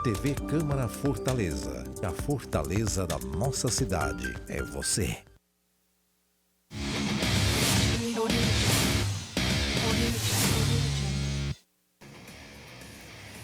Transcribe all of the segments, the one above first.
TV Câmara Fortaleza. A fortaleza da nossa cidade é você.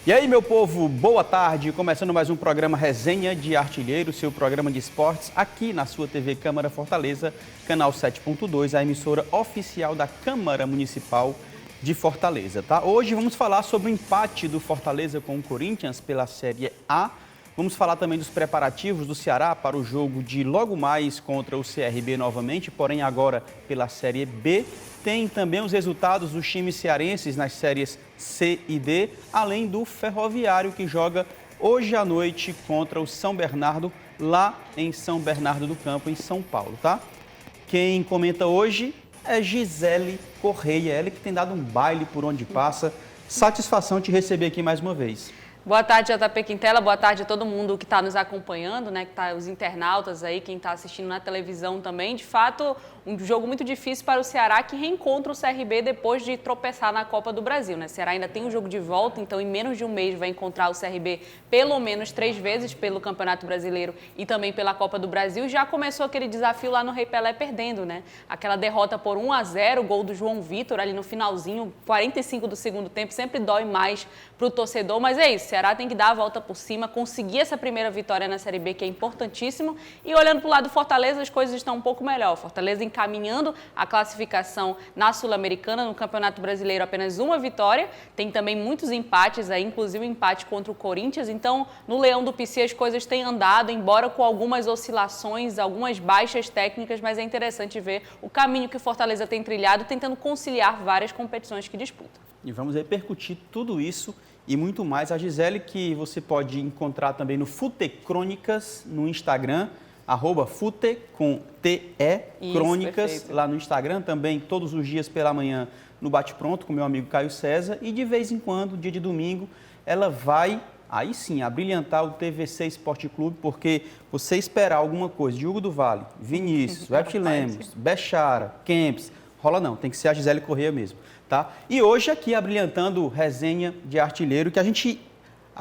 E aí, meu povo, boa tarde. Começando mais um programa Resenha de Artilheiro, seu programa de esportes, aqui na sua TV Câmara Fortaleza, canal 7.2, a emissora oficial da Câmara Municipal de Fortaleza, tá? Hoje vamos falar sobre o empate do Fortaleza com o Corinthians pela Série A. Vamos falar também dos preparativos do Ceará para o jogo de logo mais contra o CRB novamente, porém agora pela Série B. Tem também os resultados dos times cearenses nas séries C e D, além do Ferroviário, que joga hoje à noite contra o São Bernardo, lá em São Bernardo do Campo, em São Paulo, tá? Quem comenta hoje é Gisele Correia, ela que tem dado um baile por onde passa. Satisfação te receber aqui mais uma vez. Boa tarde, JP Quintela. Boa tarde a todo mundo que está nos acompanhando, né? Que tá, os internautas aí, quem está assistindo na televisão também. De fato, um jogo muito difícil para o Ceará, que reencontra o CRB depois de tropeçar na Copa do Brasil, né? O Ceará ainda tem um jogo de volta, então em menos de um mês vai encontrar o CRB pelo menos 3 vezes pelo Campeonato Brasileiro e também pela Copa do Brasil. Já começou aquele desafio lá no Rei Pelé perdendo, né? Aquela derrota por 1-0, gol do João Vitor ali no finalzinho, 45 do segundo tempo, sempre dói mais para o torcedor, mas é isso. O Ceará tem que dar a volta por cima, conseguir essa primeira vitória na Série B, que é importantíssimo. E olhando para o lado do Fortaleza, as coisas estão um pouco melhor. Fortaleza encaminhando a classificação na Sul-Americana, no Campeonato Brasileiro, apenas uma vitória. Tem também muitos empates aí, inclusive o empate contra o Corinthians. Então, no Leão do Pici as coisas têm andado, embora com algumas oscilações, algumas baixas técnicas, mas é interessante ver o caminho que o Fortaleza tem trilhado, tentando conciliar várias competições que disputa. E vamos repercutir tudo isso e muito mais. A Gisele, que você pode encontrar também no Fute Crônicas, no Instagram, @fute com TE, Crônicas, perfeito. lá no Instagram, também todos os dias pela manhã no Bate Pronto com meu amigo Caio César, e de vez em quando, dia de domingo, ela vai, aí sim, abrilhantar o TVC Esporte Clube, porque você esperar alguma coisa de Hugo do Vale, Vinícius, Webster Lemos, Bechara, Kempis, rola não, tem que ser a Gisele Correia mesmo. Tá? E hoje aqui, abrilhantando Resenha de Artilheiro, que a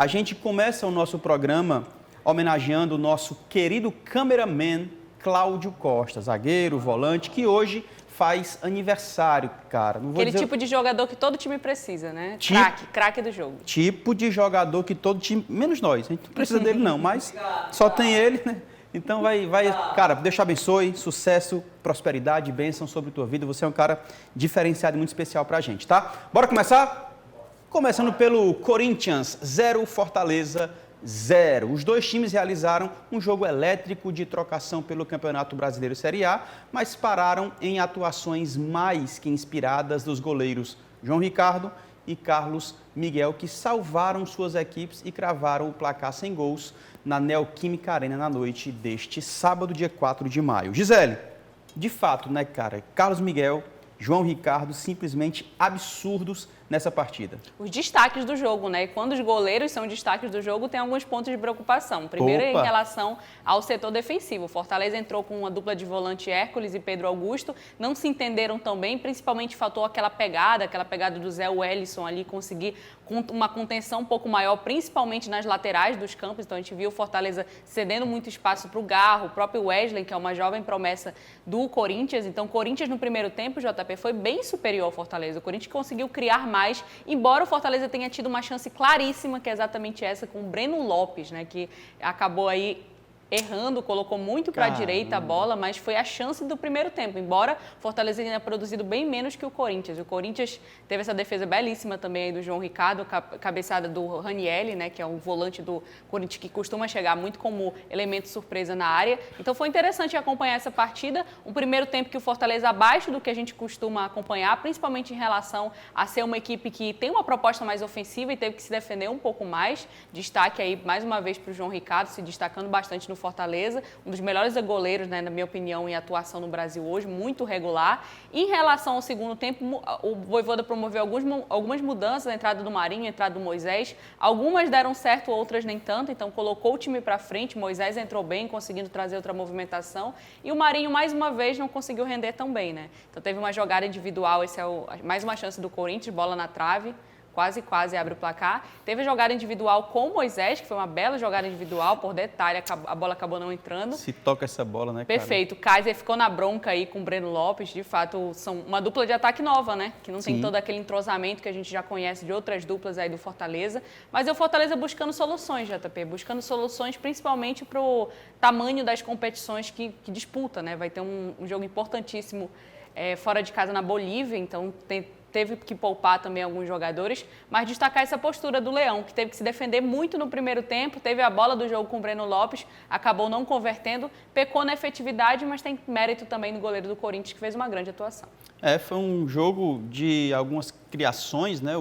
gente começa o nosso programa homenageando o nosso querido cameraman Cláudio Costa, zagueiro, volante, que hoje faz aniversário, cara. Não vou Aquele dizer... tipo de jogador que todo time precisa, né? Craque do jogo. Tipo de jogador que todo time, menos nós, a gente não precisa dele não, mas só tem ele, né? Então cara, Deus te abençoe, sucesso, prosperidade, bênção sobre a tua vida. Você é um cara diferenciado e muito especial pra gente, tá? Bora começar? Começando pelo Corinthians, 0, Fortaleza 0. Os dois times realizaram um jogo elétrico de trocação pelo Campeonato Brasileiro Série A, mas pararam em atuações mais que inspiradas dos goleiros João Ricardo e Carlos Miguel, que salvaram suas equipes e cravaram o placar sem gols na Neoquímica Arena na noite deste sábado, dia 4 de maio. Gisele, de fato, né, cara? Carlos Miguel, João Ricardo, simplesmente absurdos nessa partida. Os destaques do jogo, né? E quando os goleiros são destaques do jogo, tem alguns pontos de preocupação. Primeiro, em relação ao setor defensivo. O Fortaleza entrou com uma dupla de volante Hércules e Pedro Augusto. Não se entenderam tão bem, principalmente faltou aquela pegada do Zé Wellison ali, conseguir uma contenção um pouco maior, principalmente nas laterais dos campos. Então, a gente viu o Fortaleza cedendo muito espaço para o Garro, o próprio Wesley, que é uma jovem promessa do Corinthians. Então, o Corinthians no primeiro tempo, JP, foi bem superior ao Fortaleza. O Corinthians conseguiu criar mais, embora o Fortaleza tenha tido uma chance claríssima, que é exatamente essa, com o Breno Lopes, né, que acabou aí errando, colocou muito para a direita a bola, mas foi a chance do primeiro tempo, embora o Fortaleza tenha produzido bem menos que o Corinthians. O Corinthians teve essa defesa belíssima também aí do João Ricardo, cabeçada do Ranieri, né, que é um volante do Corinthians que costuma chegar muito como elemento surpresa na área. Então foi interessante acompanhar essa partida, um primeiro tempo que o Fortaleza abaixo do que a gente costuma acompanhar, principalmente em relação a ser uma equipe que tem uma proposta mais ofensiva e teve que se defender um pouco mais. Destaque aí mais uma vez para o João Ricardo, se destacando bastante no Fortaleza, um dos melhores goleiros, né, na minha opinião, em atuação no Brasil hoje, muito regular. Em relação ao segundo tempo, o Vojvoda promoveu algumas mudanças, a entrada do Marinho, a entrada do Moisés. Algumas deram certo, outras nem tanto, então colocou o time para frente. Moisés entrou bem, conseguindo trazer outra movimentação. E o Marinho, mais uma vez, não conseguiu render tão bem, né? Então teve uma jogada individual, mais uma chance do Corinthians, bola na trave. quase abre o placar. Teve a jogada individual com o Moisés, que foi uma bela jogada individual, por detalhe, a bola acabou não entrando. Se toca essa bola, né, cara? Perfeito. O Kaiser ficou na bronca aí com o Breno Lopes. De fato, são uma dupla de ataque nova, né? Que não tem todo aquele entrosamento que a gente já conhece de outras duplas aí do Fortaleza. Mas é o Fortaleza buscando soluções, JP. Buscando soluções principalmente para o tamanho das competições que disputa, né? Vai ter um jogo importantíssimo fora de casa na Bolívia, então teve que poupar também alguns jogadores, mas destacar essa postura do Leão, que teve que se defender muito no primeiro tempo, teve a bola do jogo com o Breno Lopes, acabou não convertendo, pecou na efetividade, mas tem mérito também no goleiro do Corinthians, que fez uma grande atuação. Foi um jogo de algumas criações, né?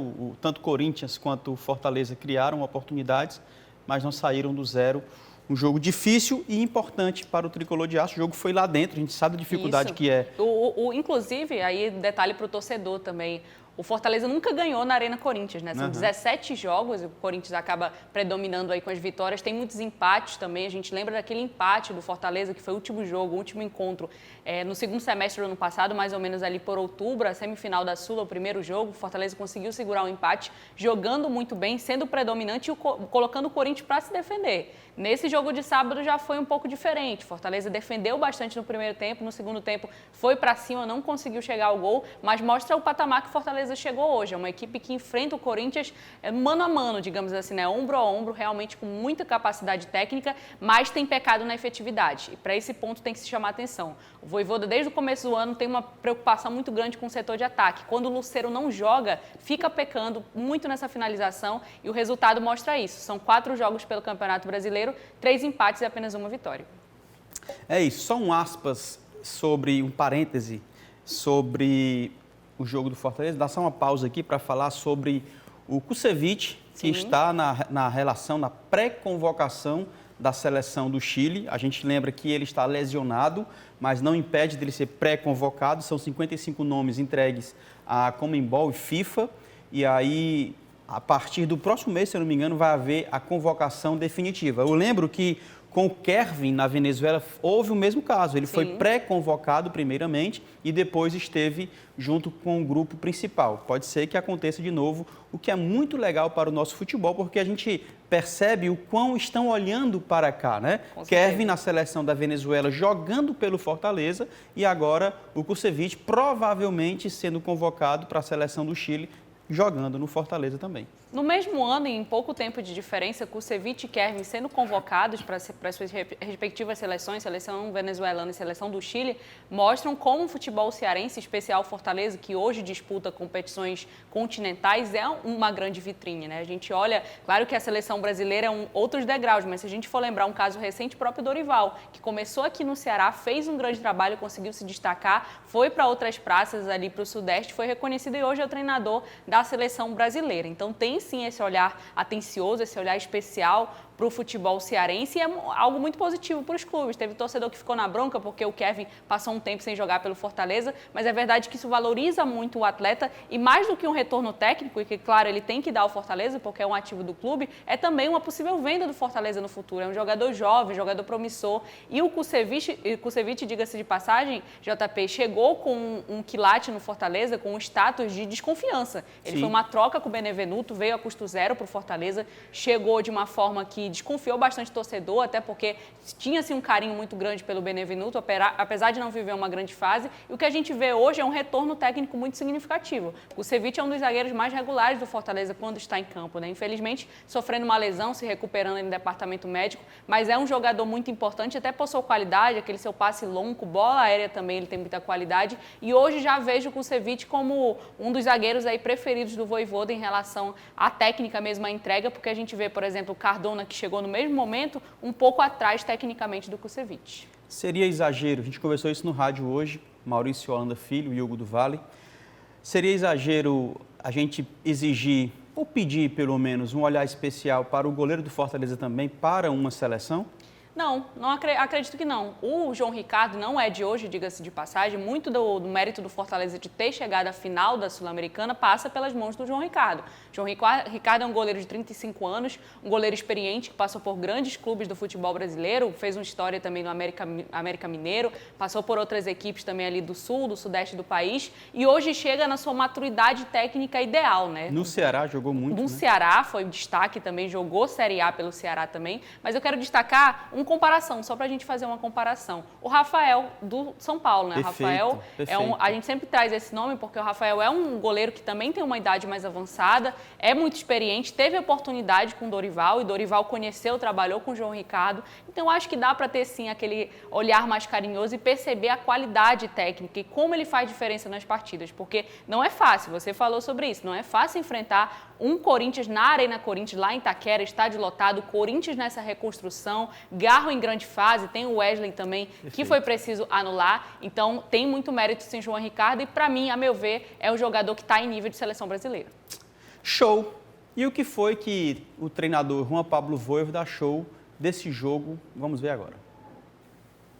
Tanto o Corinthians quanto o Fortaleza criaram oportunidades, mas não saíram do zero. Um jogo difícil e importante para o Tricolor de Aço. O jogo foi lá dentro, a gente sabe a dificuldade que é. Inclusive, aí detalhe para o torcedor também, o Fortaleza nunca ganhou na Arena Corinthians, né? São 17 jogos, o Corinthians acaba predominando aí com as vitórias. Tem muitos empates também, a gente lembra daquele empate do Fortaleza, que foi o último jogo, o último encontro, no segundo semestre do ano passado, mais ou menos ali por outubro, a semifinal da Sula, o primeiro jogo. O Fortaleza conseguiu segurar o empate, jogando muito bem, sendo predominante e colocando o Corinthians para se defender. Nesse jogo de sábado já foi um pouco diferente. Fortaleza defendeu bastante no primeiro tempo, no segundo tempo foi para cima, não conseguiu chegar ao gol, mas mostra o patamar que o Fortaleza chegou hoje. É uma equipe que enfrenta o Corinthians mano a mano, digamos assim, né? Ombro a ombro, realmente com muita capacidade técnica, mas tem pecado na efetividade. E para esse ponto tem que se chamar atenção. O Vojvoda, desde o começo do ano, tem uma preocupação muito grande com o setor de ataque. Quando o Lucero não joga, fica pecando muito nessa finalização e o resultado mostra isso. São 4 jogos pelo Campeonato Brasileiro, 3 empates e apenas uma vitória. É isso, só um aspas um parêntese sobre o jogo do Fortaleza. Dá só uma pausa aqui para falar sobre o Kusevich, que está na relação, na pré-convocação da seleção do Chile. A gente lembra que ele está lesionado, mas não impede dele ser pré-convocado. São 55 nomes entregues à Conmebol e FIFA. E aí, a partir do próximo mês, se eu não me engano, vai haver a convocação definitiva. Eu lembro que com o Kevin na Venezuela houve o mesmo caso. Ele foi pré-convocado primeiramente e depois esteve junto com o grupo principal. Pode ser que aconteça de novo, o que é muito legal para o nosso futebol, porque a gente percebe o quão estão olhando para cá, né? Kevin na seleção da Venezuela jogando pelo Fortaleza e agora o Kusevich provavelmente sendo convocado para a seleção do Chile, jogando no Fortaleza também. No mesmo ano, em pouco tempo de diferença, Kusevich e Kevin sendo convocados para suas respectivas seleções, seleção venezuelana e seleção do Chile, mostram como o futebol cearense, especial Fortaleza, que hoje disputa competições continentais, é uma grande vitrine, né? A gente olha, claro que a seleção brasileira é outros degraus, mas se a gente for lembrar um caso recente, próprio Dorival, que começou aqui no Ceará, fez um grande trabalho, conseguiu se destacar, foi para outras praças ali para o Sudeste, foi reconhecido e hoje é o treinador da seleção brasileira. Então tem sim esse olhar atencioso, esse olhar especial para o futebol cearense e é algo muito positivo para os clubes. Teve torcedor que ficou na bronca porque o Kevin passou um tempo sem jogar pelo Fortaleza, mas é verdade que isso valoriza muito o atleta e mais do que um retorno técnico, e que claro, ele tem que dar ao Fortaleza porque é um ativo do clube, é também uma possível venda do Fortaleza no futuro. É um jogador jovem, jogador promissor e o Kusevich, diga-se de passagem, JP, chegou com um quilate no Fortaleza com um status de desconfiança. Ele foi uma troca com o Benevenuto, veio a custo zero para o Fortaleza, chegou de uma forma que desconfiou bastante o torcedor, até porque tinha-se um carinho muito grande pelo Benevenuto, apesar de não viver uma grande fase. E o que a gente vê hoje é um retorno técnico muito significativo. O Kusevich é um dos zagueiros mais regulares do Fortaleza quando está em campo, né? Infelizmente, sofrendo uma lesão, se recuperando no departamento médico, mas é um jogador muito importante, até por sua qualidade, aquele seu passe longo, bola aérea também, ele tem muita qualidade. E hoje já vejo o Kusevich como um dos zagueiros aí preferidos do Vojvoda em relação à técnica mesmo, à entrega, porque a gente vê, por exemplo, o Cardona, que chegou no mesmo momento, um pouco atrás tecnicamente do Kusevich. Seria exagero, a gente conversou isso no rádio hoje, Maurício Holanda Filho e Hugo do Vale. Seria exagero a gente exigir, ou pedir pelo menos, um olhar especial para o goleiro do Fortaleza também, para uma seleção? Não acredito que não. O João Ricardo não é de hoje, diga-se de passagem. Muito do mérito do Fortaleza de ter chegado à final da Sul-Americana passa pelas mãos do João Ricardo. João Ricardo é um goleiro de 35 anos, um goleiro experiente que passou por grandes clubes do futebol brasileiro, fez uma história também no América Mineiro, passou por outras equipes também ali do sul, do sudeste do país e hoje chega na sua maturidade técnica ideal, né? No Ceará jogou muito, No né? Ceará foi destaque também, jogou Série A pelo Ceará também, mas eu quero destacar comparação, só para a gente fazer uma comparação. O Rafael, do São Paulo, né? Perfeito, Rafael perfeito. a gente sempre traz esse nome porque o Rafael é um goleiro que também tem uma idade mais avançada, é muito experiente, teve oportunidade com o Dorival e Dorival conheceu, trabalhou com o João Ricardo. Então, eu acho que dá para ter, sim, aquele olhar mais carinhoso e perceber a qualidade técnica e como ele faz diferença nas partidas, porque não é fácil, você falou sobre isso, não é fácil enfrentar um Corinthians na Arena Corinthians, lá em Itaquera, estádio lotado, Corinthians nessa reconstrução, Garro em grande fase, tem o Wesley também, Perfeito. Que foi preciso anular. Então, tem muito mérito, sim, João Ricardo. E, para mim, a meu ver, é o jogador que está em nível de seleção brasileira. Show! E o que foi que o treinador Juan Pablo Voivoda achou desse jogo? Vamos ver agora.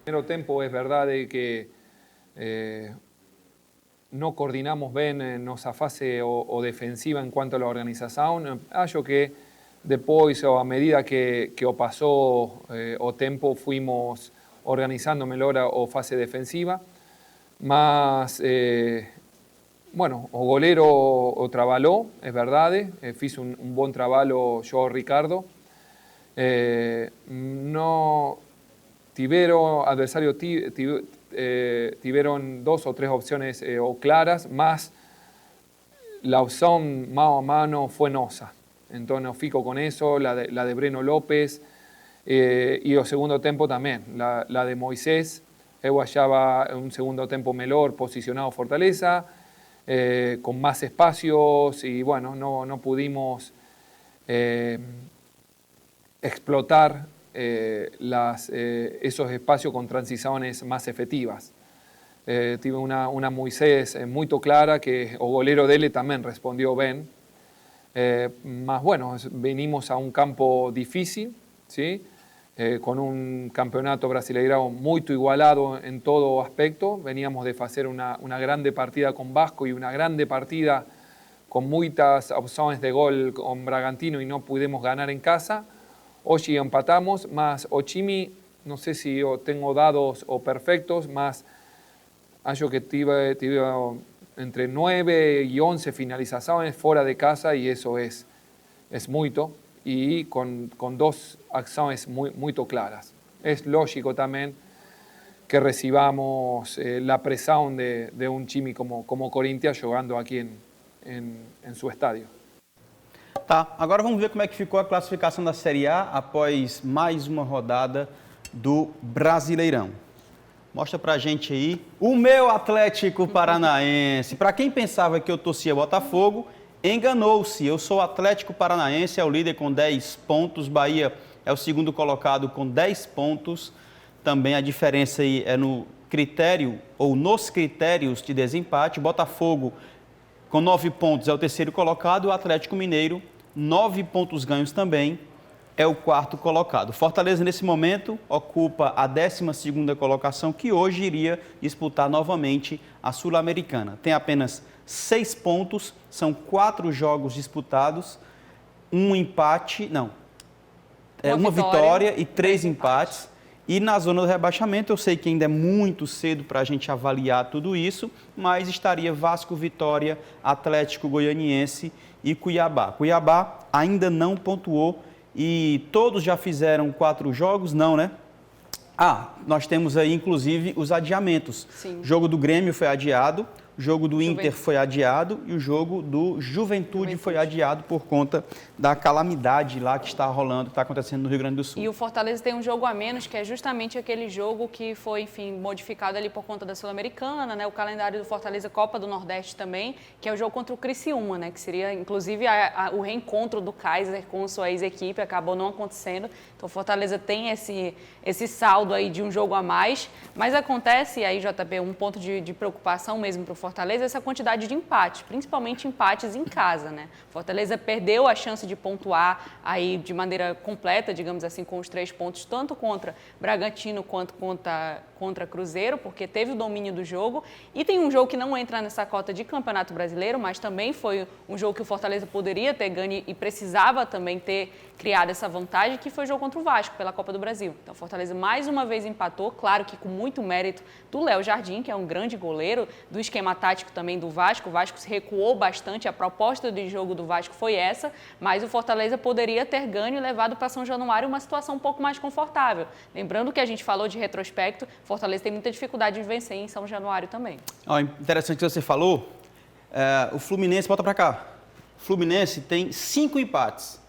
Primeiro tempo, é verdade que não coordinamos bem nossa fase o defensiva em quanto à organização. Acho que depois, a medida que passou o tempo, fuimos organizando melhor a fase defensiva. Mas, bueno, o goleiro o trabalhou, é verdade. Fiz bom trabalho, eu, Ricardo. No tiveron, adversario tuvieron 2 o 3 opciones claras, mas la opción mano a mano fue nosa. Entonces fico con eso, la de Breno López y el segundo tiempo también, la de Moisés. Eu achaba un segundo tiempo mejor posicionado Fortaleza, con más espacios y bueno, no pudimos explotar esos espacios con transiciones más efectivas. Tive una Moisés muy clara que o goleiro dele también respondió bien. Mas bueno, venimos a un campo difícil, ¿sí? Con un campeonato brasileiro muy igualado en todo aspecto. Veníamos de hacer una grande partida con Vasco y una grande partida con muchas opciones de gol con Bragantino y no pudimos ganar en casa. Hoy empatamos, mas o time, no sé si yo tengo dados o perfectos, mas acho que tive entre 9 y 11 finalizaciones fuera de casa y eso es mucho y con 2 acciones muy claras. Es lógico también que recibamos la presión de un time como Corinthians jogando aqui em seu estádio. Tá, agora vamos ver como é que ficou a classificação da Série A após mais uma rodada do Brasileirão. Mostra pra gente aí o meu Atlético Paranaense. Para quem pensava que eu torcia Botafogo, enganou-se. Eu sou o Atlético Paranaense, é o líder com 10 pontos. Bahia é o segundo colocado com 10 pontos. Também a diferença aí é no critério ou nos critérios de desempate. Botafogo com 9 pontos é o terceiro colocado. O Atlético Mineiro, 9 pontos ganhos também, é o quarto colocado. Fortaleza, nesse momento, ocupa a 12ª colocação, que hoje iria disputar novamente a Sul-Americana. Tem apenas 6 pontos, são 4 jogos disputados, uma vitória e 3 empates. E na zona do rebaixamento, eu sei que ainda é muito cedo para a gente avaliar tudo isso, mas estaria Vasco, Vitória, Atlético Goianiense e Cuiabá. Cuiabá ainda não pontuou e todos já fizeram 4 jogos, não, né? Nós temos aí, inclusive, os adiamentos. Sim. O jogo do Grêmio foi adiado, o jogo do Inter foi adiado e o jogo do Juventude foi adiado por conta da calamidade lá que está rolando, que está acontecendo no Rio Grande do Sul. E o Fortaleza tem um jogo a menos, que é justamente aquele jogo que foi, enfim, modificado ali por conta da Sul-Americana, né? O calendário do Fortaleza, Copa do Nordeste também, que é o jogo contra o Criciúma, né? Que seria, inclusive, o reencontro do Kaiser com sua ex-equipe, acabou não acontecendo. Então, o Fortaleza tem esse saldo aí de um jogo a mais, mas acontece, e aí, JP, um ponto de preocupação mesmo para o Fortaleza essa quantidade de empates, principalmente empates em casa, né? Fortaleza perdeu a chance de pontuar aí de maneira completa, digamos assim, com os 3 pontos, tanto contra Bragantino quanto contra Cruzeiro, porque teve o domínio do jogo. E tem um jogo que não entra nessa cota de Campeonato Brasileiro, mas também foi um jogo que o Fortaleza poderia ter ganho e precisava também ter criado essa vantagem, que foi o jogo contra o Vasco pela Copa do Brasil. Então, o Fortaleza mais uma vez empatou, claro que com muito mérito do Léo Jardim, que é um grande goleiro, do esquema tático também do Vasco. O Vasco se recuou bastante, a proposta de jogo do Vasco foi essa, mas o Fortaleza poderia ter ganho e levado para São Januário uma situação um pouco mais confortável. Lembrando que a gente falou de retrospecto, Fortaleza tem muita dificuldade de vencer em São Januário também. Interessante que você falou, o Fluminense, volta para cá, o Fluminense tem 5 empates.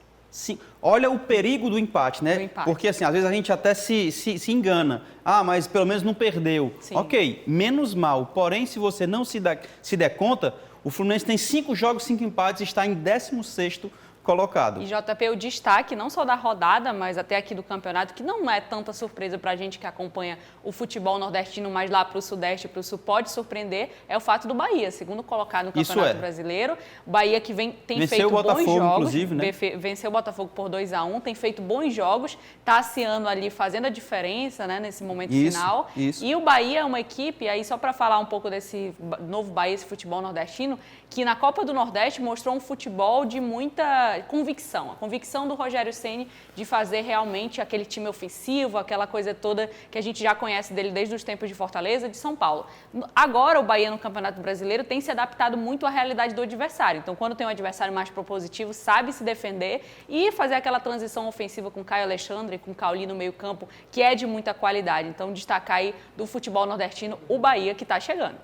Olha o perigo do empate, né? Porque, assim, às vezes a gente até se engana. Mas pelo menos não perdeu. Sim. Ok, menos mal. Porém, se você não se der conta, o Fluminense tem 5 jogos, 5 empates e está em 16º colocado. E JP, o destaque não só da rodada, mas até aqui do campeonato, que não é tanta surpresa para a gente que acompanha o futebol nordestino, mas lá para o Sudeste e para o Sul pode surpreender, é o fato do Bahia, segundo colocado no Campeonato Brasileiro. O Bahia que tem venceu feito o Botafogo, bons jogos, inclusive, né? Venceu o Botafogo por 2-1, tem feito bons jogos, está esse ano ali fazendo a diferença, né, nesse momento final. Isso. E o Bahia é uma equipe, aí só para falar um pouco desse novo Bahia, esse futebol nordestino, que na Copa do Nordeste mostrou um futebol de muita convicção. A convicção do Rogério Ceni de fazer realmente aquele time ofensivo, aquela coisa toda que a gente já conhece dele desde os tempos de Fortaleza, de São Paulo. Agora o Bahia no Campeonato Brasileiro tem se adaptado muito à realidade do adversário. Então, quando tem um adversário mais propositivo, sabe se defender e fazer aquela transição ofensiva com Caio Alexandre, com Cauli no meio-campo, que é de muita qualidade. Então, destacar aí do futebol nordestino o Bahia, que está chegando.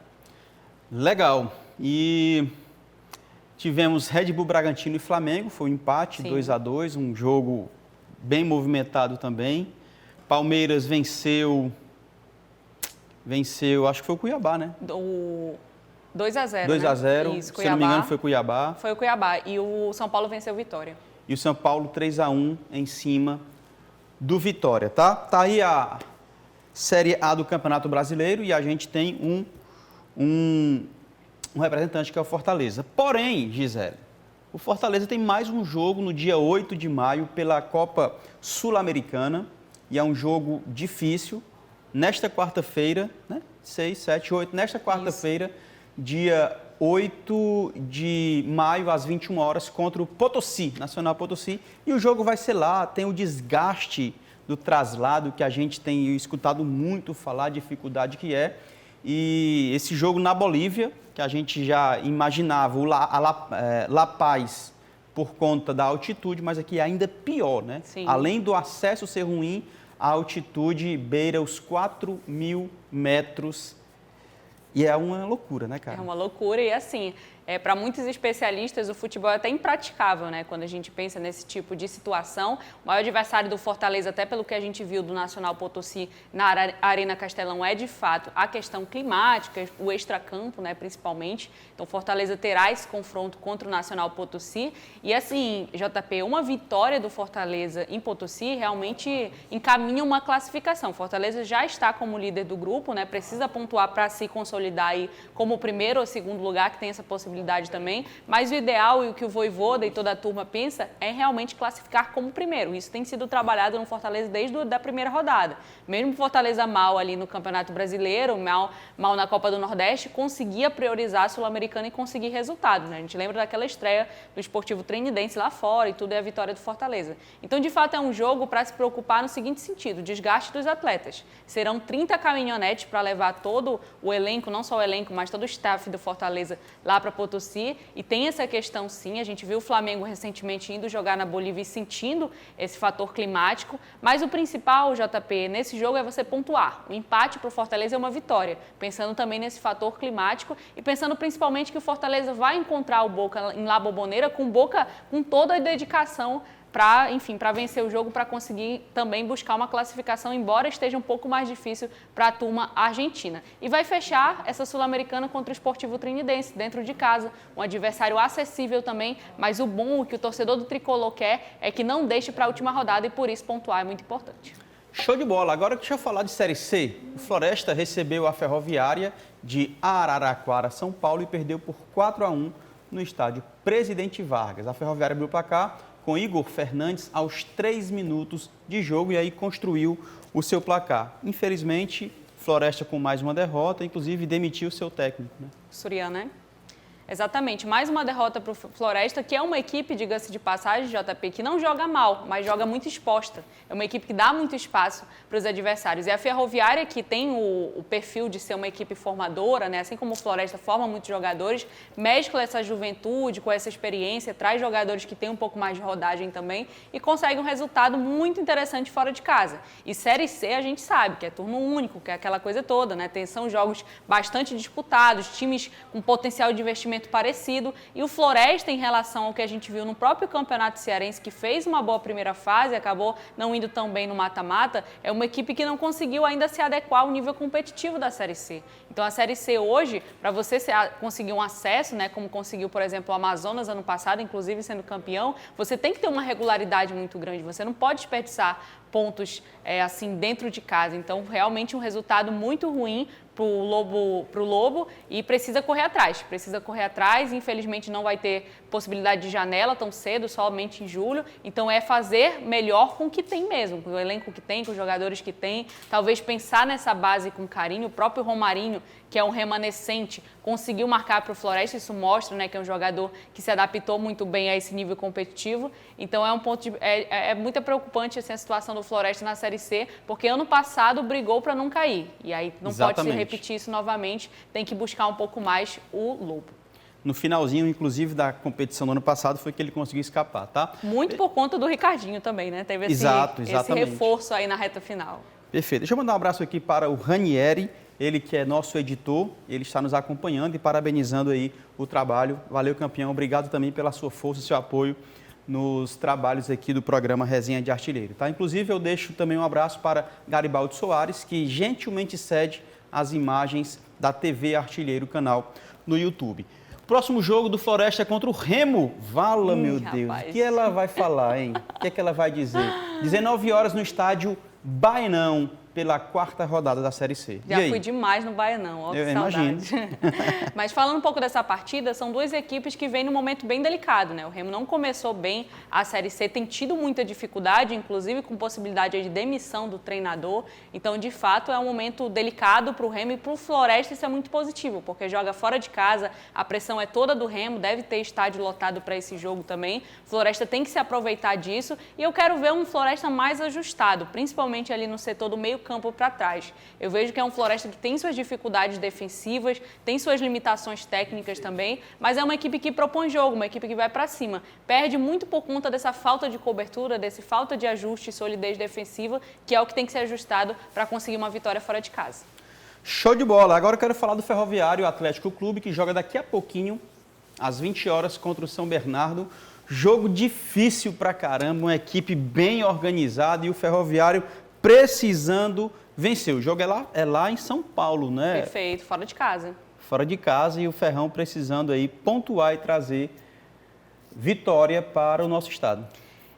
Legal. E tivemos Red Bull Bragantino e Flamengo, foi um empate, 2-2, um jogo bem movimentado também. Palmeiras venceu, acho que foi o Cuiabá, né? 2-0, 2-0, Isso, se não me engano foi Cuiabá. Foi o Cuiabá e o São Paulo venceu o Vitória. E o São Paulo 3-1 em cima do Vitória, tá? Tá aí a Série A do Campeonato Brasileiro e a gente tem um representante que é o Fortaleza. Porém, Gisele, o Fortaleza tem mais um jogo no dia 8 de maio pela Copa Sul-Americana e é um jogo difícil. Nesta quarta-feira, né? 6, 7, 8, nesta quarta-feira, dia 8 de maio, às 21 horas, contra o Potosí, Nacional Potosí. E o jogo vai ser lá, tem o desgaste do traslado que a gente tem escutado muito falar, a dificuldade que é. E esse jogo na Bolívia, que a gente já imaginava, La Paz, por conta da altitude, mas aqui é ainda pior, né? Sim. Além do acesso ser ruim, a altitude beira os 4.000 metros. E é uma loucura, né, cara? É uma loucura e, assim, para muitos especialistas, o futebol é até impraticável, né? Quando a gente pensa nesse tipo de situação. O maior adversário do Fortaleza, até pelo que a gente viu do Nacional Potosí na Arena Castelão, é, de fato, a questão climática, o extracampo, né, principalmente. Então, Fortaleza terá esse confronto contra o Nacional Potosí. E, assim, JP, uma vitória do Fortaleza em Potosí realmente encaminha uma classificação. Fortaleza já está como líder do grupo, né? Precisa pontuar para se consolidar aí como o primeiro ou segundo lugar, que tem essa possibilidade também, mas o ideal e o que o Vojvoda e toda a turma pensa é realmente classificar como primeiro. Isso tem sido trabalhado no Fortaleza desde a primeira rodada. Mesmo o Fortaleza mal ali no Campeonato Brasileiro, mal na Copa do Nordeste, conseguia priorizar a Sul-Americana e conseguir resultados, né? A gente lembra daquela estreia do Esportivo Trinidense lá fora e tudo é a vitória do Fortaleza. Então, de fato, é um jogo para se preocupar no seguinte sentido, desgaste dos atletas. Serão 30 caminhonetes para levar todo o elenco, não só o elenco, mas todo o staff do Fortaleza lá para Potosí, e tem essa questão sim, a gente viu o Flamengo recentemente indo jogar na Bolívia e sentindo esse fator climático, mas o principal, JP, nesse jogo é você pontuar. O empate para o Fortaleza é uma vitória, pensando também nesse fator climático e pensando principalmente que o Fortaleza vai encontrar o Boca em La Bombonera com toda a dedicação para vencer o jogo, para conseguir também buscar uma classificação, embora esteja um pouco mais difícil para a turma argentina. E vai fechar essa Sul-Americana contra o Esportivo Trinidense, dentro de casa, um adversário acessível também, mas o que o torcedor do Tricolor quer é que não deixe para a última rodada e por isso pontuar é muito importante. Show de bola. Agora deixa eu falar de Série C. O Floresta recebeu a Ferroviária de Araraquara, São Paulo, e perdeu por 4-1 no estádio Presidente Vargas. A Ferroviária abriu o placar com Igor Fernandes aos 3 minutos de jogo e aí construiu o seu placar. Infelizmente, Floresta com mais uma derrota, inclusive demitiu seu técnico, né? Surian, né? Exatamente, mais uma derrota para o Floresta, que é uma equipe, diga-se de passagem, JP, que não joga mal, mas joga muito exposta. É uma equipe que dá muito espaço para os adversários. E a Ferroviária, que tem o perfil de ser uma equipe formadora, né? Assim como o Floresta forma muitos jogadores, mescla essa juventude com essa experiência, traz jogadores que têm um pouco mais de rodagem também e consegue um resultado muito interessante fora de casa. E Série C a gente sabe que é turno único, que é aquela coisa toda, né? São jogos bastante disputados, times com potencial de investimento parecido, e o Floresta, em relação ao que a gente viu no próprio Campeonato Cearense, que fez uma boa primeira fase, acabou não indo tão bem no mata-mata, é uma equipe que não conseguiu ainda se adequar ao nível competitivo da Série C. Então a Série C hoje, para você conseguir um acesso, né, como conseguiu, por exemplo, o Amazonas ano passado, inclusive sendo campeão, você tem que ter uma regularidade muito grande, você não pode desperdiçar pontos assim dentro de casa. Então, realmente um resultado muito ruim para o Lobo e precisa correr atrás. Infelizmente, não vai ter possibilidade de janela tão cedo, somente em julho. Então, é fazer melhor com o que tem mesmo, com o elenco que tem, com os jogadores que tem. Talvez pensar nessa base com carinho. O próprio Romarinho, que é um remanescente, conseguiu marcar para o Floresta. Isso mostra, né, que é um jogador que se adaptou muito bem a esse nível competitivo. Então, é um ponto é muito preocupante assim, a situação do Floresta na Série C, porque ano passado brigou para não cair. E aí não pode se repetir isso novamente, tem que buscar um pouco mais o Lobo. No finalzinho, inclusive, da competição do ano passado, foi que ele conseguiu escapar, tá? Muito por conta do Ricardinho também, né? Teve esse reforço aí na reta final. Perfeito. Deixa eu mandar um abraço aqui para o Ranieri, ele que é nosso editor, ele está nos acompanhando e parabenizando aí o trabalho. Valeu, campeão. Obrigado também pela sua força e seu apoio nos trabalhos aqui do programa Resenha de Artilheiro, tá? Inclusive, eu deixo também um abraço para Garibaldi Soares, que gentilmente cede as imagens da TV Artilheiro, canal no YouTube. Próximo jogo do Floresta é contra o Remo. Vala, meu Deus. Rapaz. O que ela vai falar, hein? O que é que ela vai dizer? 19 horas no estádio Baenão, pela 4ª rodada da Série C. Já fui demais no Baianão, ó, que saudade. Mas falando um pouco dessa partida, são duas equipes que vêm num momento bem delicado, né? O Remo não começou bem a Série C, tem tido muita dificuldade, inclusive com possibilidade de demissão do treinador. Então, de fato, é um momento delicado para o Remo e para o Floresta isso é muito positivo, porque joga fora de casa, a pressão é toda do Remo, deve ter estádio lotado para esse jogo também. Floresta tem que se aproveitar disso e eu quero ver um Floresta mais ajustado, principalmente ali no setor do meio campo para trás. Eu vejo que é um Floresta que tem suas dificuldades defensivas, tem suas limitações técnicas também, mas é uma equipe que propõe jogo, uma equipe que vai para cima. Perde muito por conta dessa falta de cobertura, dessa falta de ajuste e solidez defensiva, que é o que tem que ser ajustado para conseguir uma vitória fora de casa. Show de bola! Agora eu quero falar do Ferroviário Atlético Clube, que joga daqui a pouquinho, às 20 horas, contra o São Bernardo. Jogo difícil pra caramba, uma equipe bem organizada e o Ferroviário precisando vencer. O jogo é lá em São Paulo, né? Perfeito, fora de casa. Fora de casa e o Ferrão precisando aí pontuar e trazer vitória para o nosso estado.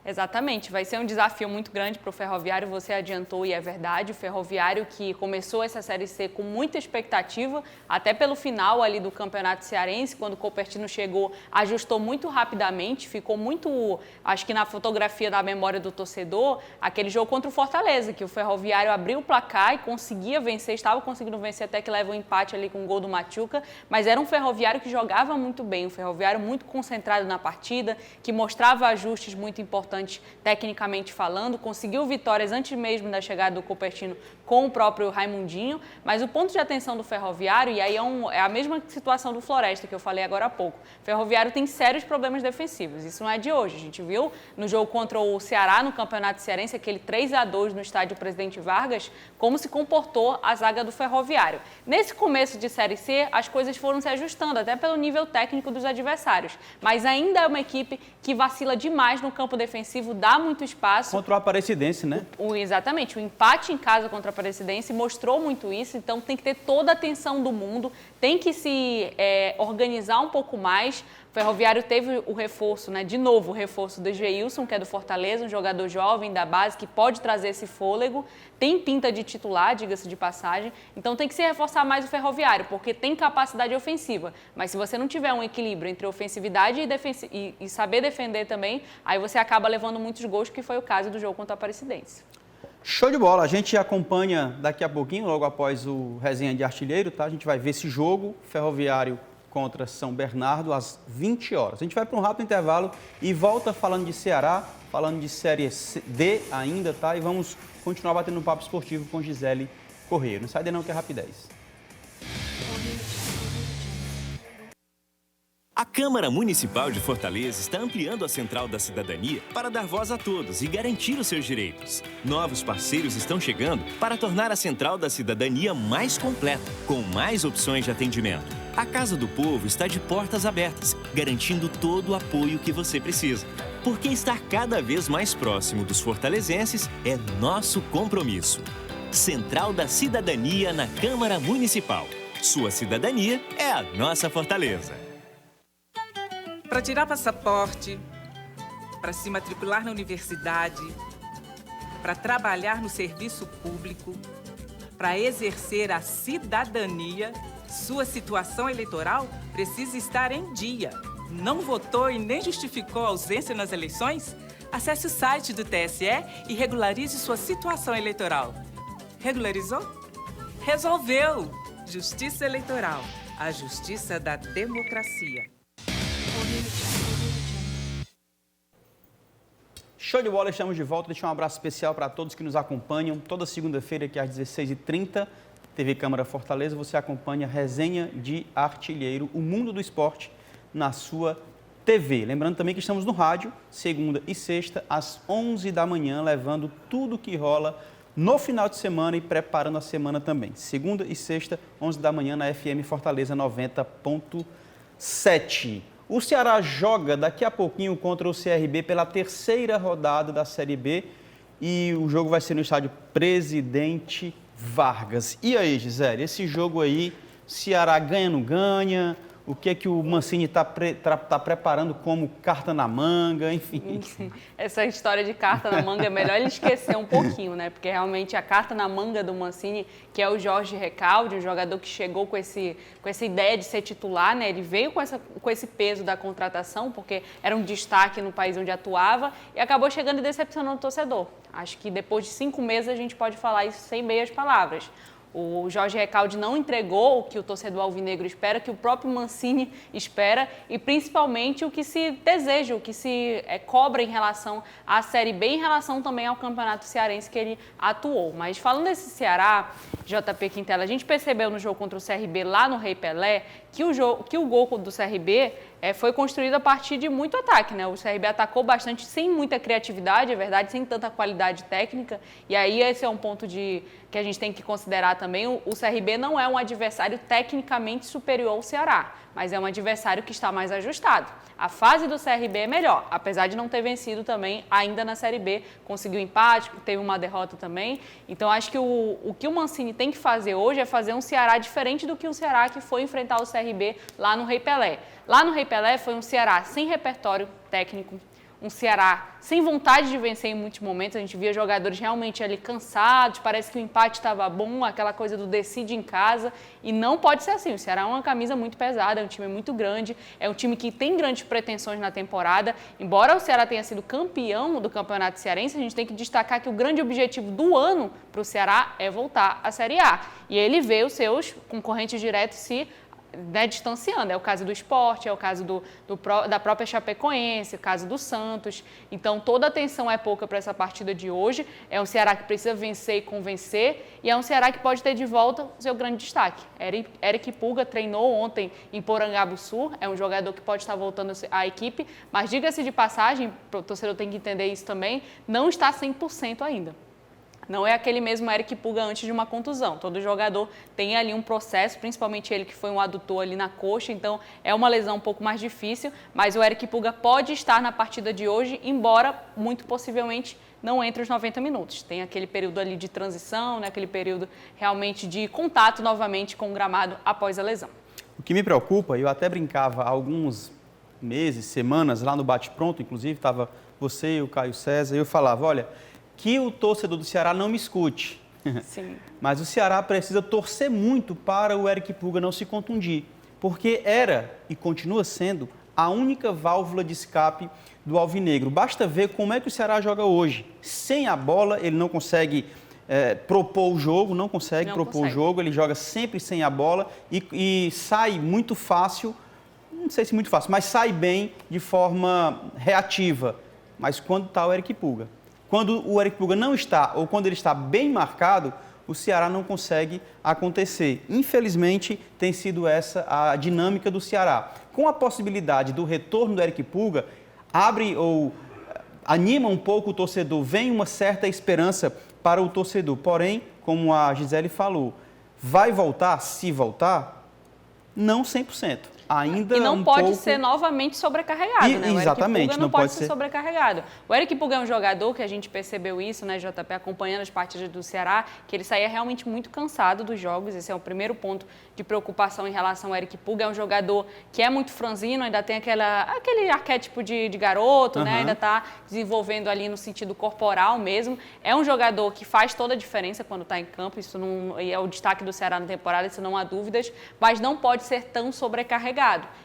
Exatamente, vai ser um desafio muito grande para o Ferroviário, você adiantou e é verdade, o Ferroviário que começou essa Série C com muita expectativa, até pelo final ali do Campeonato Cearense, quando o Copertino chegou, ajustou muito rapidamente, ficou muito, acho que na fotografia da memória do torcedor, aquele jogo contra o Fortaleza, que o Ferroviário abriu o placar e conseguia vencer, estava conseguindo vencer até que leva um empate ali com o gol do Machuca, mas era um Ferroviário que jogava muito bem, um Ferroviário muito concentrado na partida, que mostrava ajustes muito importantes tecnicamente falando, conseguiu vitórias antes mesmo da chegada do Copertino com o próprio Raimundinho, mas o ponto de atenção do Ferroviário, e aí é a mesma situação do Floresta que eu falei agora há pouco, o Ferroviário tem sérios problemas defensivos, isso não é de hoje, a gente viu no jogo contra o Ceará no Campeonato Cearense, aquele 3-2 no estádio Presidente Vargas, como se comportou a zaga do Ferroviário. Nesse começo de Série C, as coisas foram se ajustando, até pelo nível técnico dos adversários, mas ainda é uma equipe que vacila demais no campo defensivo, dá muito espaço. Contra o Aparecidense, né? Exatamente. O empate em casa contra o Aparecidense mostrou muito isso, então tem que ter toda a atenção do mundo, tem que se organizar um pouco mais O Ferroviário teve o reforço, né, de novo o reforço do Geilson, que é do Fortaleza, um jogador jovem da base que pode trazer esse fôlego, tem pinta de titular, diga-se de passagem, então tem que se reforçar mais o Ferroviário, porque tem capacidade ofensiva, mas se você não tiver um equilíbrio entre ofensividade e saber defender também, aí você acaba levando muitos gols, que foi o caso do jogo contra a Aparecidense. Show de bola, a gente acompanha daqui a pouquinho, logo após o Resenha de Artilheiro, tá? A gente vai ver esse jogo, Ferroviário contra São Bernardo, às 20 horas. A gente vai para um rápido intervalo e volta falando de Ceará, falando de Série D ainda, tá? E vamos continuar batendo um papo esportivo com Gisele Corrêa. Não sai daí não, que é rapidez. A Câmara Municipal de Fortaleza está ampliando a Central da Cidadania para dar voz a todos e garantir os seus direitos. Novos parceiros estão chegando para tornar a Central da Cidadania mais completa, com mais opções de atendimento. A Casa do Povo está de portas abertas, garantindo todo o apoio que você precisa. Porque estar cada vez mais próximo dos fortalezenses é nosso compromisso. Central da Cidadania na Câmara Municipal. Sua cidadania é a nossa fortaleza. Para tirar passaporte, para se matricular na universidade, para trabalhar no serviço público, para exercer a cidadania, sua situação eleitoral precisa estar em dia. Não votou e nem justificou a ausência nas eleições? Acesse o site do TSE e regularize sua situação eleitoral. Regularizou? Resolveu! Justiça Eleitoral, a justiça da democracia. Show de bola, estamos de volta. Deixa um abraço especial para todos que nos acompanham. Toda segunda-feira, aqui às 16h30, TV Câmara Fortaleza, você acompanha a Resenha de Artilheiro, o mundo do esporte na sua TV. Lembrando também que estamos no rádio, segunda e sexta, às 11 da manhã, levando tudo que rola no final de semana e preparando a semana também. Segunda e sexta, 11 da manhã, na FM Fortaleza 90.7. O Ceará joga daqui a pouquinho contra o CRB pela terceira rodada da Série B e o jogo vai ser no estádio Presidente Vargas. E aí, Gisele, esse jogo aí, Ceará ganha, não ganha? O que é que o Mancini está preparando como carta na manga, enfim. Essa história de carta na manga é melhor ele esquecer um pouquinho, né? Porque realmente a carta na manga do Mancini, que é o Jorge Recalde, um jogador que chegou com essa ideia de ser titular, né? Ele veio com esse peso da contratação, porque era um destaque no país onde atuava e acabou chegando e decepcionando o torcedor. Acho que depois de 5 meses a gente pode falar isso sem meias palavras. O Jorge Recalde não entregou o que o torcedor alvinegro espera, que o próprio Mancini espera e principalmente o que se deseja, o que se cobra em relação à Série B, em relação também ao Campeonato Cearense que ele atuou. Mas falando desse Ceará, JP Quintela, a gente percebeu no jogo contra o CRB lá no Rei Pelé que o gol do CRB foi construído a partir de muito ataque, né? O CRB atacou bastante, sem muita criatividade, é verdade, sem tanta qualidade técnica. E aí esse é um ponto que a gente tem que considerar também. O CRB não é um adversário tecnicamente superior ao Ceará, mas é um adversário que está mais ajustado. A fase do CRB é melhor, apesar de não ter vencido também ainda na Série B. Conseguiu empate, teve uma derrota também. Então, acho que o que o Mancini tem que fazer hoje é fazer um Ceará diferente do que o Ceará que foi enfrentar o CRB lá no Rei Pelé. Lá no Rei Pelé foi um Ceará sem repertório técnico, um Ceará sem vontade de vencer em muitos momentos. A gente via jogadores realmente ali cansados, parece que o empate estava bom, aquela coisa do decide em casa, e não pode ser assim. O Ceará é uma camisa muito pesada, é um time muito grande, é um time que tem grandes pretensões na temporada. Embora o Ceará tenha sido campeão do Campeonato Cearense, a gente tem que destacar que o grande objetivo do ano para o Ceará é voltar à Série A. E ele vê os seus concorrentes diretos se distanciando. É o caso do Sport, é o caso da própria Chapecoense, o caso do Santos. Então, toda a atenção é pouca para essa partida de hoje. É um Ceará que precisa vencer e convencer, e é um Ceará que pode ter de volta o seu grande destaque. Eric Pulga treinou ontem em Porangabuçu, é um jogador que pode estar voltando à equipe, mas diga-se de passagem, o torcedor tem que entender isso também, não está 100% ainda. Não é aquele mesmo Eric Pulga antes de uma contusão. Todo jogador tem ali um processo, principalmente ele que foi um adutor ali na coxa, então é uma lesão um pouco mais difícil, mas o Eric Pulga pode estar na partida de hoje, embora muito possivelmente não entre os 90 minutos. Tem aquele período ali de transição, né, aquele período realmente de contato novamente com o gramado após a lesão. O que me preocupa, eu até brincava alguns meses, semanas, lá no Bate-Pronto, inclusive, estava você e o Caio César, e eu falava, olha, que o torcedor do Ceará não me escute. Sim. Mas o Ceará precisa torcer muito para o Eric Pulga não se contundir, porque era e continua sendo a única válvula de escape do alvinegro. Basta ver como é que o Ceará joga hoje. Sem a bola, ele não consegue propor o jogo, não consegue propor o jogo, ele joga sempre sem a bola e sai muito fácil, não sei se muito fácil, mas sai bem de forma reativa. Mas quando está o Eric Pulga? Quando o Eric Pulga não está, ou quando ele está bem marcado, o Ceará não consegue acontecer. Infelizmente, tem sido essa a dinâmica do Ceará. Com a possibilidade do retorno do Eric Pulga, abre ou anima um pouco o torcedor, vem uma certa esperança para o torcedor. Porém, como a Gisele falou, vai voltar, se voltar, não 100%. Ainda e não pode ser novamente sobrecarregado, né? O Exatamente. Eric Pulga não pode ser sobrecarregado. O Eric Pulga é um jogador que a gente percebeu isso, né, JP, acompanhando as partidas do Ceará, que ele saía realmente muito cansado dos jogos. Esse é o primeiro ponto de preocupação em relação ao Eric Pulga. É um jogador que é muito franzino, ainda tem aquele arquétipo de garoto, né? Ainda está desenvolvendo ali no sentido corporal mesmo. É um jogador que faz toda a diferença quando está em campo. Isso não é o destaque do Ceará na temporada, isso não há dúvidas, mas não pode ser tão sobrecarregado.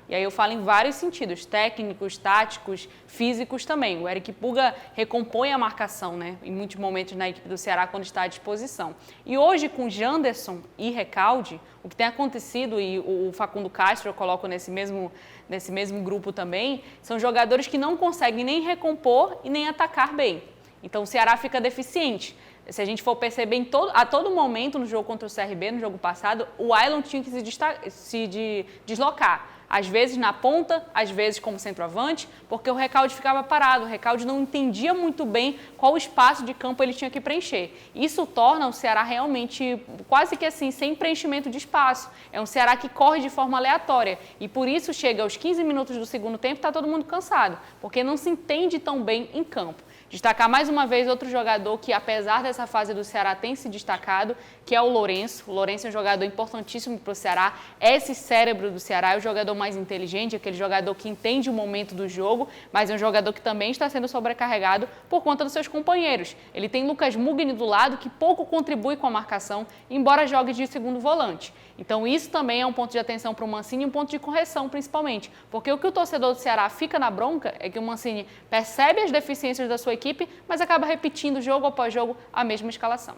E aí eu falo em vários sentidos, técnicos, táticos, físicos também. O Eric Pulga recompõe a marcação, né, em muitos momentos na equipe do Ceará quando está à disposição. E hoje, com Janderson e Recalde, o que tem acontecido, e o Facundo Castro eu coloco nesse mesmo grupo também, são jogadores que não conseguem nem recompor e nem atacar bem. Então o Ceará fica deficiente. Se a gente for perceber a todo momento no jogo contra o CRB, no jogo passado, o Ailon tinha que se deslocar. Às vezes na ponta, às vezes como centroavante, porque o Recalde ficava parado. O Recalde não entendia muito bem qual espaço de campo ele tinha que preencher. Isso torna o Ceará realmente quase que assim, sem preenchimento de espaço. É um Ceará que corre de forma aleatória. E por isso chega aos 15 minutos do segundo tempo e está todo mundo cansado, porque não se entende tão bem em campo. Destacar mais uma vez outro jogador que, apesar dessa fase do Ceará, tem se destacado, que é o Lourenço. O Lourenço é um jogador importantíssimo para o Ceará, é esse cérebro do Ceará, é o jogador mais inteligente, aquele jogador que entende o momento do jogo, mas é um jogador que também está sendo sobrecarregado por conta dos seus companheiros. Ele tem Lucas Mugni do lado, que pouco contribui com a marcação, embora jogue de segundo volante. Então isso também é um ponto de atenção para o Mancini e um ponto de correção, principalmente. Porque o que o torcedor do Ceará fica na bronca é que o Mancini percebe as deficiências da sua equipe, mas acaba repetindo jogo após jogo a mesma escalação.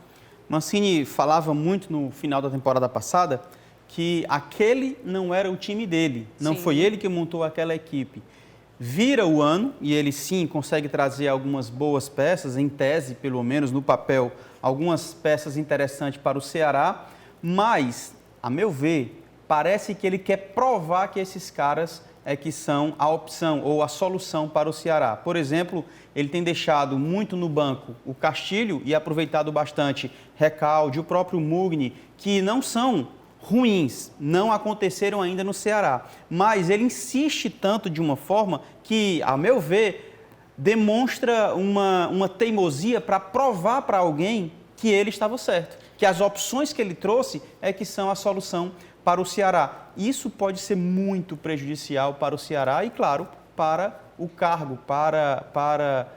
Mancini falava muito no final da temporada passada que aquele não era o time dele, não Sim. foi ele que montou aquela equipe. Vira o ano e ele sim consegue trazer algumas boas peças, em tese, pelo menos no papel, algumas peças interessantes para o Ceará, mas, a meu ver, parece que ele quer provar que esses caras é que são a opção ou a solução para o Ceará. Por exemplo, ele tem deixado muito no banco o Castilho e aproveitado bastante Recalde, o próprio Mugni, que não são ruins, não aconteceram ainda no Ceará. Mas ele insiste tanto de uma forma que, a meu ver, demonstra uma teimosia para provar para alguém que ele estava certo, que as opções que ele trouxe é que são a solução para o Ceará. Isso pode ser muito prejudicial para o Ceará e, claro, para o cargo, para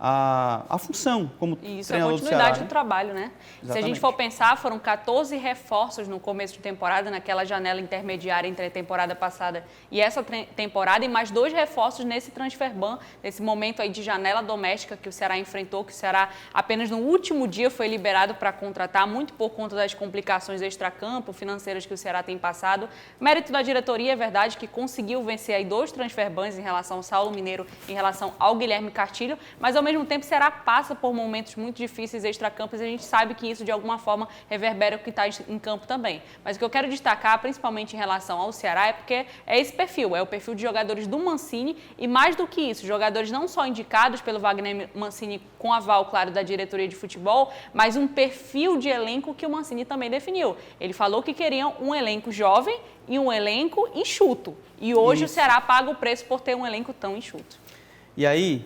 a função como treinador do Ceará. Isso é a continuidade do trabalho, né? Exatamente. Se a gente for pensar, foram 14 reforços no começo de temporada, naquela janela intermediária entre a temporada passada e essa temporada, e mais 2 reforços nesse transfer ban, nesse momento aí de janela doméstica que o Ceará enfrentou, que o Ceará apenas no último dia foi liberado para contratar, muito por conta das complicações extracampo, financeiras que o Ceará tem passado. Mérito da diretoria, é verdade, que conseguiu vencer aí 2 transfer bans em relação ao Saulo Mineiro, em relação ao Guilherme Castilho, mas ao mesmo tempo o Ceará passa por momentos muito difíceis extracampos e a gente sabe que isso de alguma forma reverbera o que está em campo também. Mas o que eu quero destacar, principalmente em relação ao Ceará, é porque é esse perfil, é o perfil de jogadores do Mancini e mais do que isso, jogadores não só indicados pelo Wagner Mancini com aval, claro, da diretoria de futebol, mas um perfil de elenco que o Mancini também definiu. Ele falou que queriam um elenco jovem e um elenco enxuto. E hoje o Ceará paga o preço por ter um elenco tão enxuto. E aí,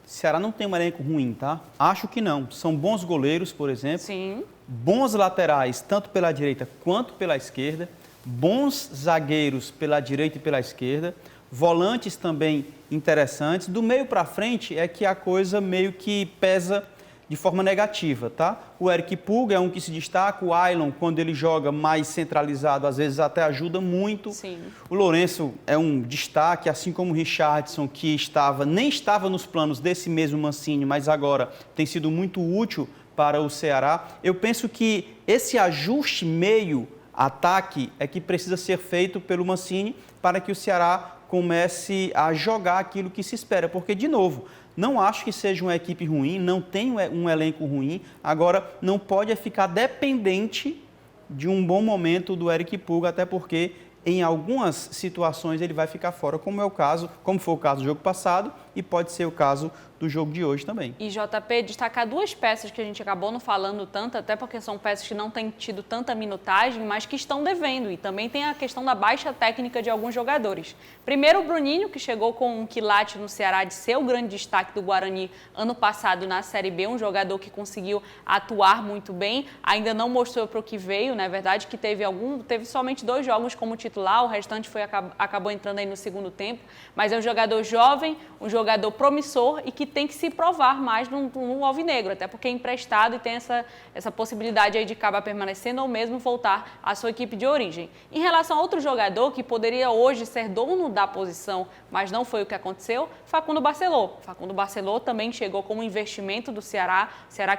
o Ceará não tem um elenco ruim, tá? Acho que não. São bons goleiros, por exemplo. Sim. Bons laterais, tanto pela direita quanto pela esquerda. Bons zagueiros pela direita e pela esquerda. volantes também interessantes. Do meio para frente é que a coisa meio que pesa de forma negativa, tá? O Eric Pulga é um que se destaca, o Ailon, quando ele joga mais centralizado, às vezes até ajuda muito. Sim. O Lourenço é um destaque, assim como o Richardson, que nem estava nos planos desse mesmo Mancini, mas agora tem sido muito útil para o Ceará. Eu penso que esse ajuste meio-ataque é que precisa ser feito pelo Mancini para que o Ceará comece a jogar aquilo que se espera, porque, de novo, não acho que seja uma equipe ruim, não tem um elenco ruim, agora não pode ficar dependente de um bom momento do Eric Pulga, até porque em algumas situações ele vai ficar fora, como foi o caso do jogo passado e pode ser o caso do jogo de hoje também. E JP, destacar duas peças que a gente acabou não falando tanto, até porque são peças que não têm tido tanta minutagem, mas que estão devendo. E também tem a questão da baixa técnica de alguns jogadores. Primeiro, o Bruninho, que chegou com um quilate no Ceará de ser o grande destaque do Guarani ano passado na Série B, um jogador que conseguiu atuar muito bem, ainda não mostrou para o que veio, na verdade, que teve somente 2 jogos como titular, o restante acabou entrando aí no segundo tempo, mas é um jogador jovem, um jogador promissor e que tem que se provar mais no alvinegro, até porque é emprestado e tem essa possibilidade aí de acabar permanecendo ou mesmo voltar à sua equipe de origem. Em relação a outro jogador que poderia hoje ser dono da posição, mas não foi o que aconteceu, Facundo Barceló. Facundo Barceló também chegou como investimento do Ceará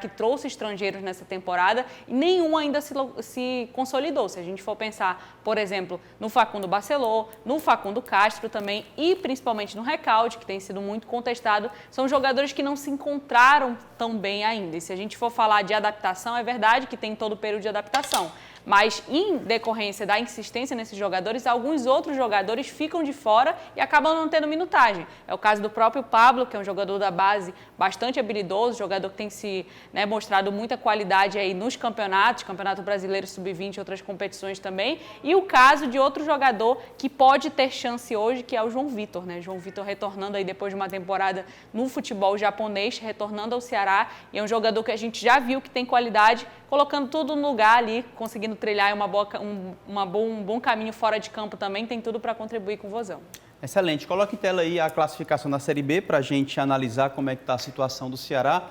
que trouxe estrangeiros nessa temporada e nenhum ainda se consolidou. Se a gente for pensar, por exemplo, no Facundo Barceló, no Facundo Castro também e principalmente no Recalde, que tem sido muito contestado, são jogadores que não se encontraram tão bem ainda. E se a gente for falar de adaptação, é verdade que tem todo o período de adaptação. Mas, em decorrência da insistência nesses jogadores, alguns outros jogadores ficam de fora e acabam não tendo minutagem. É o caso do próprio Pablo, que é um jogador da base bastante habilidoso, jogador que tem se mostrado muita qualidade aí nos campeonatos, Campeonato Brasileiro Sub-20 e outras competições também. E o caso de outro jogador que pode ter chance hoje, que é o João Vitor, né? João Vitor retornando aí depois de uma temporada no futebol japonês, retornando ao Ceará. E é um jogador que a gente já viu que tem qualidade, colocando tudo no lugar ali, conseguindo trilhar um bom caminho fora de campo também, tem tudo para contribuir com o Vozão. Excelente. Coloque em tela aí a classificação da Série B para a gente analisar como é que está a situação do Ceará.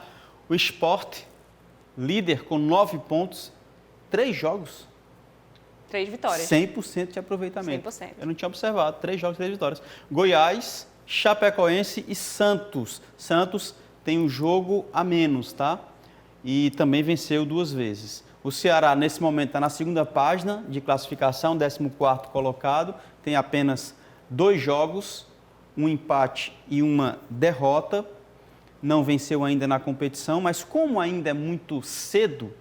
O Sport, líder com 9 pontos, 3 jogos. 3 vitórias. 100% de aproveitamento. 100%. Eu não tinha observado. 3 jogos, 3 vitórias. Goiás, Chapecoense e Santos. Santos tem um jogo a menos, tá? E também venceu 2 vezes. O Ceará, nesse momento, está na segunda página de classificação, 14º colocado, tem apenas 2 jogos, um empate e uma derrota, não venceu ainda na competição, mas como ainda é muito cedo,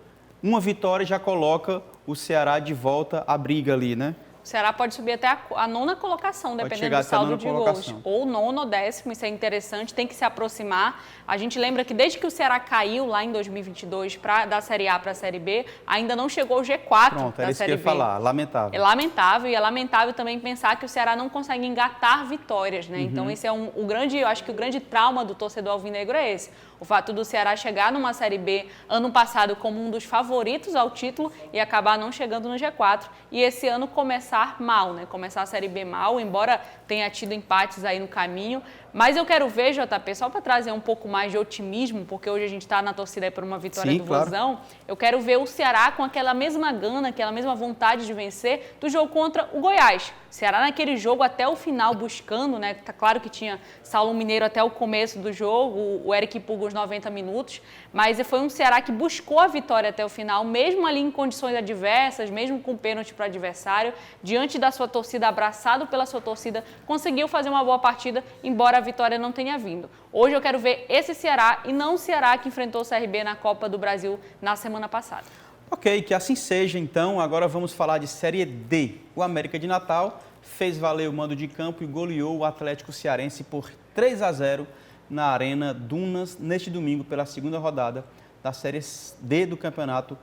uma vitória já coloca o Ceará de volta à briga ali, né? O Ceará pode subir até a 9ª colocação, dependendo do saldo de gols. Ou 9º ou 10º, isso é interessante, tem que se aproximar. A gente lembra que desde que o Ceará caiu lá em 2022 da Série A para a Série B, ainda não chegou ao G4 Pronto, da Série B. era isso que eu ia falar, lamentável. É lamentável, e é lamentável também pensar que o Ceará não consegue engatar vitórias, né? Então esse é eu acho que o grande trauma do torcedor alvinegro é esse. O fato do Ceará chegar numa Série B ano passado como um dos favoritos ao título e acabar não chegando no G4. E esse ano começar mal, né? Começar a Série B mal, embora tenha tido empates aí no caminho. Mas eu quero ver, JP, só para trazer um pouco mais de otimismo, porque hoje a gente está na torcida aí por uma vitória do Vozão, eu quero ver o Ceará com aquela mesma gana, aquela mesma vontade de vencer do jogo contra o Goiás. O Ceará naquele jogo até o final buscando, né? Tá claro que tinha Saulo Mineiro até o começo do jogo, o Eric Pulga os 90 minutos, mas foi um Ceará que buscou a vitória até o final, mesmo ali em condições adversas, mesmo com pênalti para o adversário, diante da sua torcida, abraçado pela sua torcida, conseguiu fazer uma boa partida, embora a vitória não tenha vindo. Hoje eu quero ver esse Ceará e não o Ceará que enfrentou o CRB na Copa do Brasil na semana passada. Ok, que assim seja então. Agora vamos falar de Série D. O América de Natal fez valer o mando de campo e goleou o Atlético Cearense por 3-0 na Arena Dunas neste domingo pela segunda rodada da Série D do Campeonato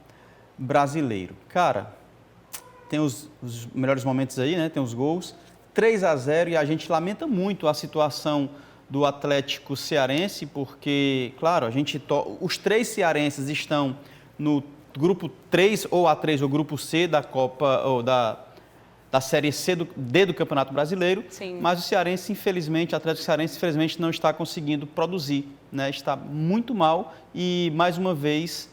Brasileiro. Cara, tem os melhores momentos aí, né? Tem os gols. 3-0 e a gente lamenta muito a situação do Atlético Cearense, porque, claro, os 3 cearenses estão no grupo 3 ou A3 ou grupo C da Copa ou da da Série D do Campeonato Brasileiro. Sim. Mas o Cearense, infelizmente, o Atlético Cearense, infelizmente, não está conseguindo produzir, né? Está muito mal e, mais uma vez,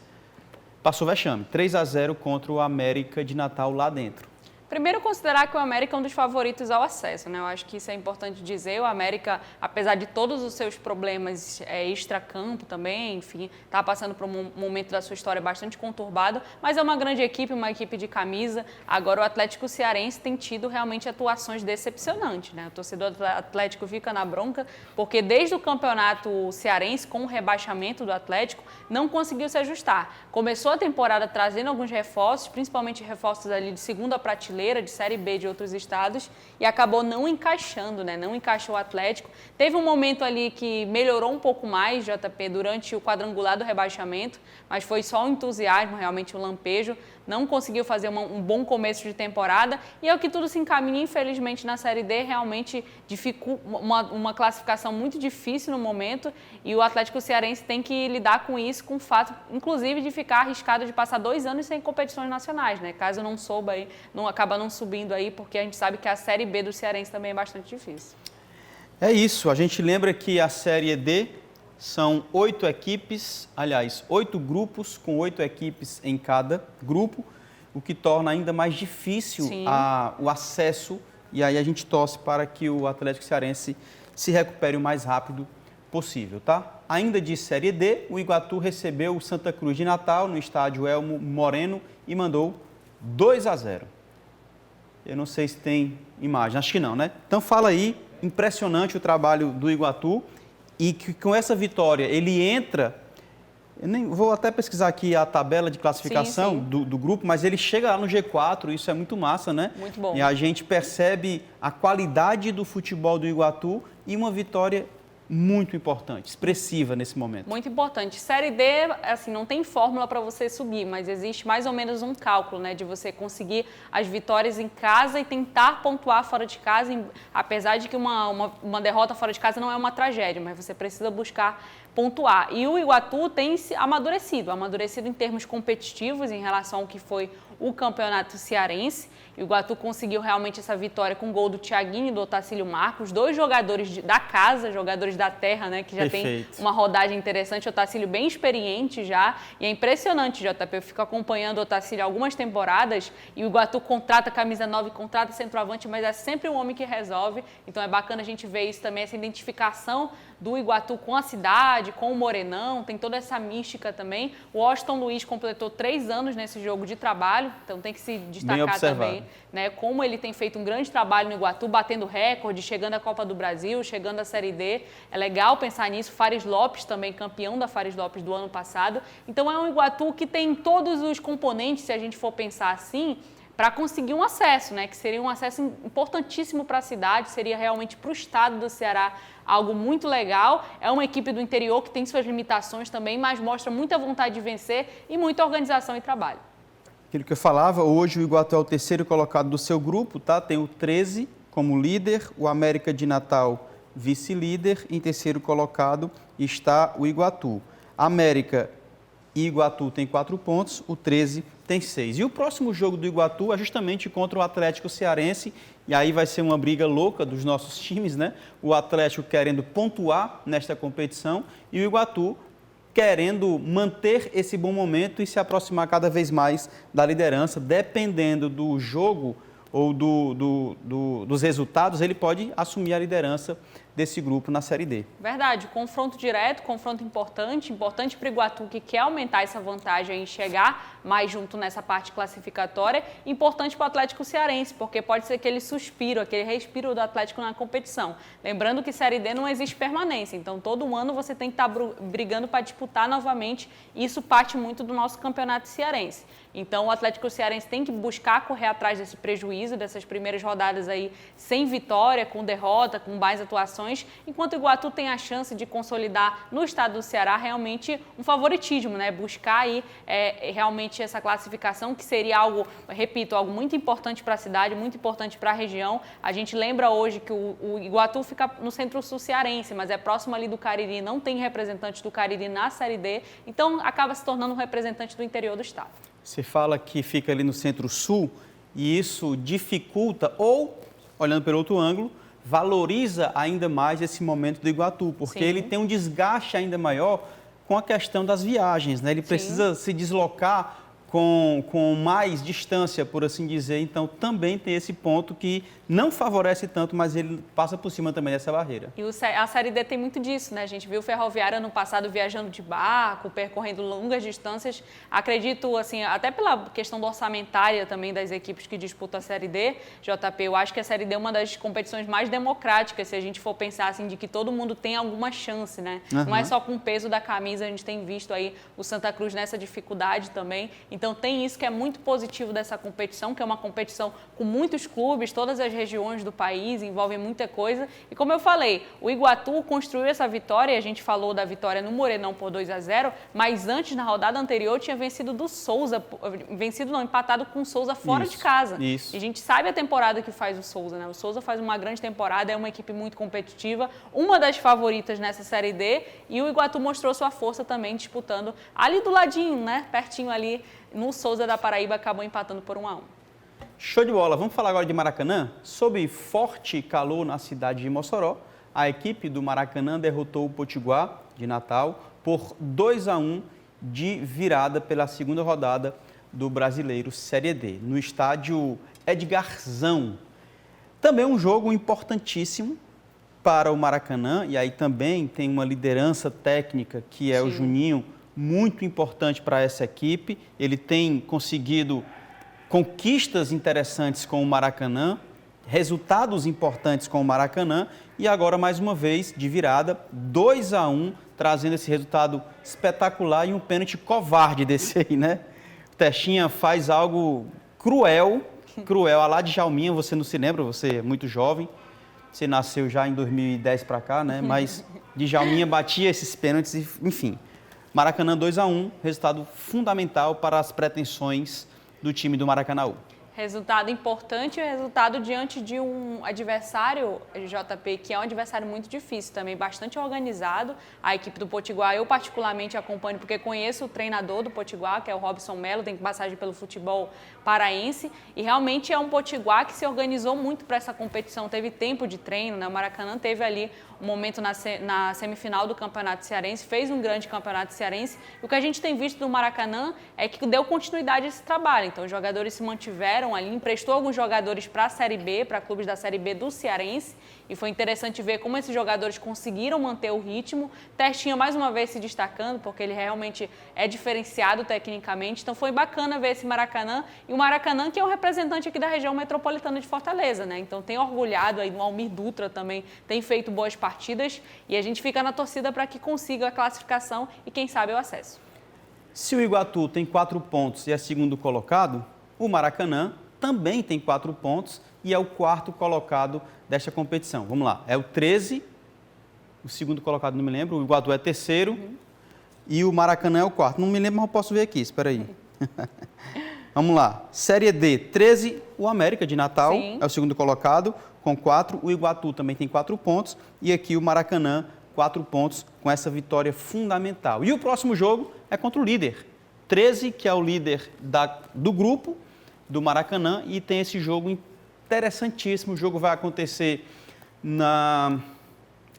passou vexame. 3-0 contra o América de Natal lá dentro. Primeiro, considerar que o América é um dos favoritos ao acesso, né? Eu acho que isso é importante dizer. O América, apesar de todos os seus problemas extracampo também, enfim, está passando por um momento da sua história bastante conturbado, mas é uma grande equipe, uma equipe de camisa. Agora, o Atlético Cearense tem tido realmente atuações decepcionantes, né? O torcedor do Atlético fica na bronca, porque desde o campeonato cearense, com o rebaixamento do Atlético, não conseguiu se ajustar. Começou a temporada trazendo alguns reforços, principalmente reforços ali de segunda prateleira, de Série B de outros estados, e acabou não encaixando, né? Não encaixou o Atlético. Teve um momento ali que melhorou um pouco mais, JP, durante o quadrangular do rebaixamento, mas foi só um entusiasmo, realmente um lampejo. Não conseguiu fazer um bom começo de temporada, e é o que tudo se encaminha, infelizmente, na Série D. Realmente dificulta uma classificação muito difícil no momento, e o Atlético Cearense tem que lidar com isso, com o fato, inclusive, de ficar arriscado de passar 2 anos sem competições nacionais, né? Caso não souba aí, acaba não subindo aí, porque a gente sabe que a Série B do Cearense também é bastante difícil. É isso, a gente lembra que a Série D são 8 equipes, aliás, 8 grupos com 8 equipes em cada grupo, o que torna ainda mais difícil o acesso, e aí a gente torce para que o Atlético Cearense se recupere o mais rápido possível, tá? Ainda de Série D, o Iguatu recebeu o Santa Cruz de Natal no estádio Elmo Moreno e mandou 2-0. Eu não sei se tem imagem, acho que não, né? Então fala aí, impressionante o trabalho do Iguatu, e que com essa vitória ele entra, vou até pesquisar aqui a tabela de classificação do grupo, mas ele chega lá no G4, isso é muito massa, né? Muito bom. E a gente percebe a qualidade do futebol do Iguatu e uma vitória muito importante, expressiva nesse momento. Muito importante. Série D, assim, não tem fórmula para você subir, mas existe mais ou menos um cálculo, né, de você conseguir as vitórias em casa e tentar pontuar fora de casa, apesar de que uma derrota fora de casa não é uma tragédia, mas você precisa buscar pontuar. E o Iguatu tem se amadurecido em termos competitivos em relação ao que foi o campeonato cearense. O Iguatu conseguiu realmente essa vitória com o gol do Thiaguinho e do Otacílio Marcos, 2 jogadores da casa, jogadores da terra, né, que já tem uma rodagem interessante. O Otacílio bem experiente já, e é impressionante, JP, eu fico acompanhando o Otacílio há algumas temporadas, e o Iguatu contrata camisa 9, contrata centroavante, mas é sempre um homem que resolve. Então é bacana a gente ver isso também, essa identificação do Iguatu com a cidade, com o Morenão, tem toda essa mística também. O Washington Luiz completou 3 anos nesse jogo de trabalho, então tem que se destacar também, né, como ele tem feito um grande trabalho no Iguatu, batendo recorde, chegando à Copa do Brasil, chegando à Série D. É legal pensar nisso. Fares Lopes também, campeão da Fares Lopes do ano passado. Então é um Iguatu que tem todos os componentes, se a gente for pensar assim, para conseguir um acesso, né? Que seria um acesso importantíssimo para a cidade, seria realmente para o estado do Ceará algo muito legal. É uma equipe do interior que tem suas limitações também, mas mostra muita vontade de vencer e muita organização e trabalho. Aquilo que eu falava, hoje o Iguatu é o 3º colocado do seu grupo, tá? Tem o 13 como líder, o América de Natal vice-líder, em 3º colocado está o Iguatu. América e Iguatu tem 4 pontos, o 13 tem 6. E o próximo jogo do Iguatu é justamente contra o Atlético Cearense, e aí vai ser uma briga louca dos nossos times, né? O Atlético querendo pontuar nesta competição e o Iguatu querendo manter esse bom momento e se aproximar cada vez mais da liderança. Dependendo do jogo ou dos resultados, ele pode assumir a liderança desse grupo na Série D. Verdade, confronto direto, confronto importante para o Iguatu, que quer aumentar essa vantagem e chegar mais junto nessa parte classificatória, importante para o Atlético Cearense, porque pode ser aquele suspiro, aquele respiro do Atlético na competição. Lembrando que Série D não existe permanência, então todo ano você tem que estar brigando para disputar novamente, e isso parte muito do nosso campeonato cearense. Então o Atlético Cearense tem que buscar correr atrás desse prejuízo, dessas primeiras rodadas aí sem vitória, com derrota, com mais atuações, enquanto o Iguatu tem a chance de consolidar no estado do Ceará realmente um favoritismo, né? Buscar aí realmente essa classificação, que seria algo, repito, algo muito importante para a cidade, muito importante para a região. A gente lembra hoje que o Iguatu fica no centro-sul cearense, mas é próximo ali do Cariri, não tem representante do Cariri na Série D, então acaba se tornando um representante do interior do estado. Você fala que fica ali no centro-sul, e isso dificulta ou, olhando pelo outro ângulo, valoriza ainda mais esse momento do Iguatu, porque Sim. ele tem um desgaste ainda maior com a questão das viagens, né? Ele precisa se deslocar com mais distância, por assim dizer, então também tem esse ponto que não favorece tanto, mas ele passa por cima também dessa barreira. E a Série D tem muito disso, né? A gente viu o Ferroviário ano passado viajando de barco, percorrendo longas distâncias. Acredito, assim, até pela questão do orçamentária também das equipes que disputam a Série D, JP, eu acho que a Série D é uma das competições mais democráticas, se a gente for pensar assim, de que todo mundo tem alguma chance, né? Não é só com o peso da camisa, a gente tem visto aí o Santa Cruz nessa dificuldade também. Então tem isso que é muito positivo dessa competição, que é uma competição com muitos clubes, todas as regiões do país, envolve muita coisa. E como eu falei, o Iguatu construiu essa vitória, a gente falou da vitória no Morenão por 2-0, mas antes, na rodada anterior, tinha vencido do Souza, empatado com o Souza fora de casa. Isso. E a gente sabe a temporada que faz o Souza, né? O Souza faz uma grande temporada, é uma equipe muito competitiva, uma das favoritas nessa Série D, e o Iguatu mostrou sua força também disputando ali do ladinho, né? Pertinho ali no Souza da Paraíba, acabou empatando por 1-1. Show de bola. Vamos falar agora de Maracanã. Sob forte calor na cidade de Mossoró, a equipe do Maracanã derrotou o Potiguar de Natal por 2-1 de virada pela segunda rodada do Brasileiro Série D, no estádio Edgarzão. Também um jogo importantíssimo para o Maracanã, e aí também tem uma liderança técnica que é o Juninho, muito importante para essa equipe. Ele tem conseguido conquistas interessantes com o Maracanã, resultados importantes com o Maracanã e agora mais uma vez de virada, 2-1, trazendo esse resultado espetacular e um pênalti covarde desse aí, né? O Testinha faz algo cruel, a lá de Djalminha, você não se lembra, você é muito jovem, você nasceu já em 2010 para cá, né? Mas Djalminha batia esses pênaltis, enfim. Maracanã 2-1, resultado fundamental para as pretensões do time do Maracanaú. Resultado importante e resultado diante de um adversário, JP, que é um adversário muito difícil também, bastante organizado. A equipe do Potiguar, eu particularmente acompanho porque conheço o treinador do Potiguar, que é o Robson Melo, tem passagem pelo futebol paraense, e realmente é um Potiguar que se organizou muito para essa competição, teve tempo de treino, né? O Maracanã teve ali um momento na semifinal do Campeonato Cearense, fez um grande Campeonato Cearense, e o que a gente tem visto do Maracanã é que deu continuidade a esse trabalho, então os jogadores se mantiveram ali, emprestou alguns jogadores para a Série B, para clubes da Série B do Cearense, e foi interessante ver como esses jogadores conseguiram manter o ritmo. Testinha mais uma vez se destacando, porque ele realmente é diferenciado tecnicamente, então foi bacana ver esse Maracanã, e o Maracanã que é um representante aqui da região metropolitana de Fortaleza, né? Então tem orgulhado aí no Almir Dutra também, tem feito boas partidas, e a gente fica na torcida para que consiga a classificação e quem sabe o acesso. Se o Iguatu tem 4 pontos e é segundo colocado, o Maracanã também tem 4 pontos e é o 4º colocado desta competição. Vamos lá, é o 13, o segundo colocado não me lembro, o Iguatu é terceiro e o Maracanã é o 4º. Não me lembro, mas eu posso ver aqui, espera aí. Vamos lá, Série D, 13, o América de Natal é o segundo colocado com 4, o Iguatu também tem 4 pontos e aqui o Maracanã 4 pontos com essa vitória fundamental. E o próximo jogo é contra o líder, 13, que é o líder do grupo do Maracanã, e tem esse jogo interessantíssimo. O jogo vai acontecer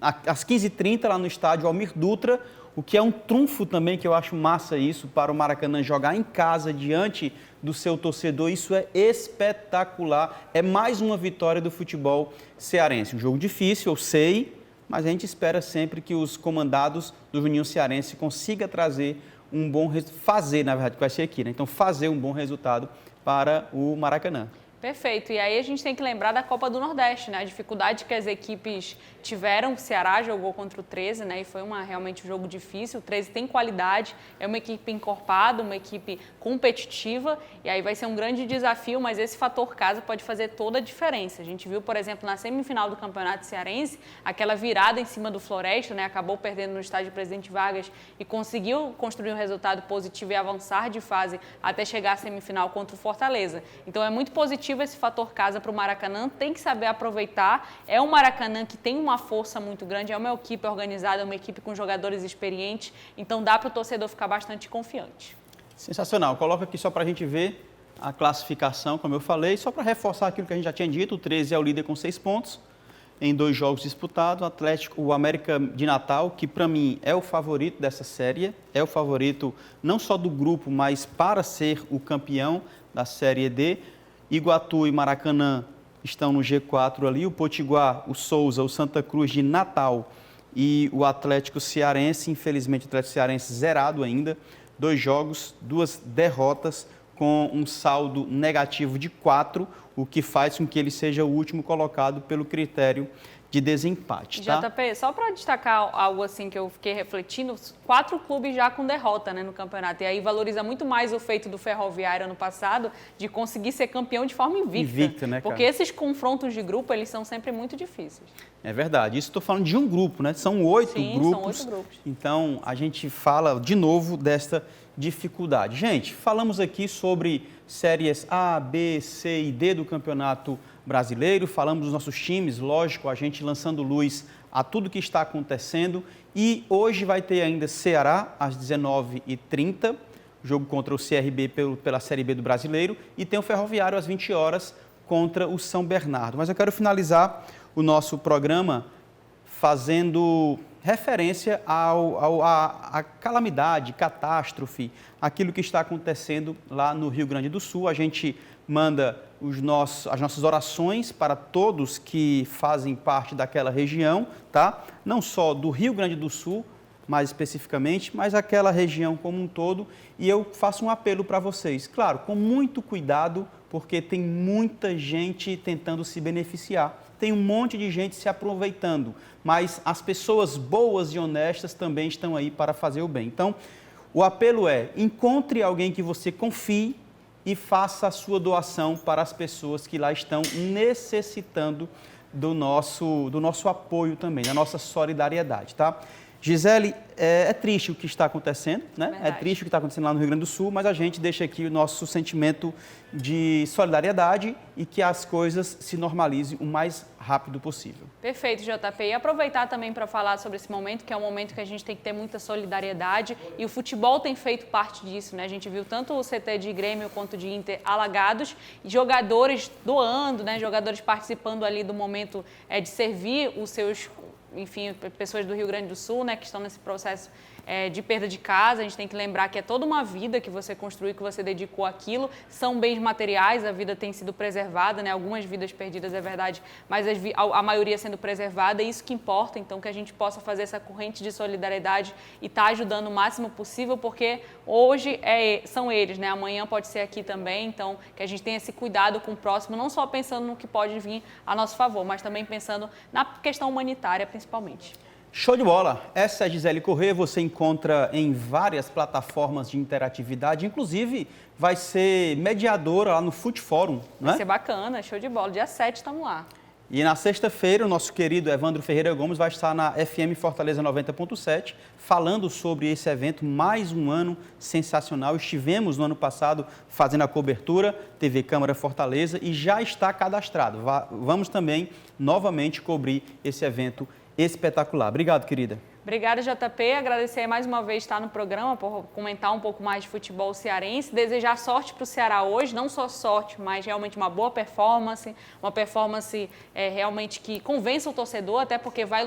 às 15h30 lá no estádio Almir Dutra, o que é um trunfo também, que eu acho massa isso, para o Maracanã jogar em casa diante do seu torcedor. Isso é espetacular, é mais uma vitória do futebol cearense. Um jogo difícil, eu sei, mas a gente espera sempre que os comandados do Juninho Cearense consigam trazer um bom resultado, fazer, na verdade, que vai ser aqui, né? Então, fazer um bom resultado para o Maracanã. Perfeito. E aí a gente tem que lembrar da Copa do Nordeste, né? A dificuldade que as equipes tiveram. O Ceará jogou contra o 13, né? E foi realmente um jogo difícil. O 13 tem qualidade, é uma equipe encorpada, uma equipe competitiva. E aí vai ser um grande desafio, mas esse fator casa pode fazer toda a diferença. A gente viu, por exemplo, na semifinal do Campeonato Cearense, aquela virada em cima do Floresta, né? Acabou perdendo no estádio Presidente Vargas e conseguiu construir um resultado positivo e avançar de fase até chegar à semifinal contra o Fortaleza. Então é muito positivo esse fator casa para o Maracanã, tem que saber aproveitar. É um Maracanã que tem uma força muito grande, é uma equipe organizada, é uma equipe com jogadores experientes, então dá para o torcedor ficar bastante confiante. Sensacional. Coloca aqui só para a gente ver a classificação, como eu falei, só para reforçar aquilo que a gente já tinha dito, o 13 é o líder com 6 pontos, em 2 jogos disputados, o América de Natal, que para mim é o favorito dessa série, é o favorito não só do grupo, mas para ser o campeão da Série D. Iguatu e Maracanã estão no G4 ali, o Potiguar, o Souza, o Santa Cruz de Natal e o Atlético Cearense, infelizmente o Atlético Cearense zerado ainda, 2 jogos, 2 derrotas, com um saldo negativo de 4, o que faz com que ele seja o último colocado pelo critério de desempate. Tá? JP, só para destacar algo assim que eu fiquei refletindo, 4 clubes já com derrota, né, no campeonato, e aí valoriza muito mais o feito do Ferroviário ano passado de conseguir ser campeão de forma invicta, né, porque esses confrontos de grupo, eles são sempre muito difíceis. É verdade, isso estou falando de um grupo, né? São 8 grupos. São 8 grupos. Então, a gente fala de novo desta dificuldade. Gente, falamos aqui sobre séries A, B, C e D do Campeonato Brasileiro, falamos dos nossos times, lógico, a gente lançando luz a tudo que está acontecendo, e hoje vai ter ainda Ceará às 19h30, jogo contra o CRB pela Série B do Brasileiro, e tem o Ferroviário às 20 horas contra o São Bernardo. Mas eu quero finalizar o nosso programa fazendo referência à calamidade, catástrofe, aquilo que está acontecendo lá no Rio Grande do Sul. A gente manda as nossas orações para todos que fazem parte daquela região, tá? Não só do Rio Grande do Sul, mais especificamente, mas aquela região como um todo. E eu faço um apelo para vocês, claro, com muito cuidado, porque tem muita gente tentando se beneficiar. Tem um monte de gente se aproveitando, mas as pessoas boas e honestas também estão aí para fazer o bem. Então, o apelo é: encontre alguém que você confie e faça a sua doação para as pessoas que lá estão necessitando do nosso apoio também, da nossa solidariedade, tá? Gisele, é triste o que está acontecendo, né? Verdade. É triste o que está acontecendo lá no Rio Grande do Sul, mas a gente deixa aqui o nosso sentimento de solidariedade e que as coisas se normalizem o mais rápido possível. Perfeito, JP. E aproveitar também para falar sobre esse momento, que é um momento que a gente tem que ter muita solidariedade, e o futebol tem feito parte disso, né? A gente viu tanto o CT de Grêmio quanto de Inter alagados, e jogadores doando, né? Jogadores participando ali do momento de servir os seus, enfim, pessoas do Rio Grande do Sul, né, que estão nesse processo de perda de casa. A gente tem que lembrar que é toda uma vida que você construiu, que você dedicou àquilo. São bens materiais, a vida tem sido preservada, né? Algumas vidas perdidas, é verdade, mas a maioria sendo preservada, é isso que importa. Então, que a gente possa fazer essa corrente de solidariedade e estar ajudando o máximo possível, porque hoje são eles, né? Amanhã pode ser aqui também. Então, que a gente tenha esse cuidado com o próximo, não só pensando no que pode vir a nosso favor, mas também pensando na questão humanitária, principalmente. Show de bola! Essa é a Gisele Corrêa, você encontra em várias plataformas de interatividade, inclusive vai ser mediadora lá no Fute Fórum, né? Vai ser bacana, show de bola. Dia 7 estamos lá. E na sexta-feira, o nosso querido Evandro Ferreira Gomes vai estar na FM Fortaleza 90.7, falando sobre esse evento, mais um ano sensacional. Estivemos no ano passado fazendo a cobertura, TV Câmara Fortaleza, e já está cadastrado. Vamos também, novamente, cobrir esse evento espetacular. Obrigado, querida. Obrigada, JP. Agradecer mais uma vez estar no programa, por comentar um pouco mais de futebol cearense. Desejar sorte para o Ceará hoje, não só sorte, mas realmente uma boa performance, uma performance realmente que convença o torcedor, até porque vai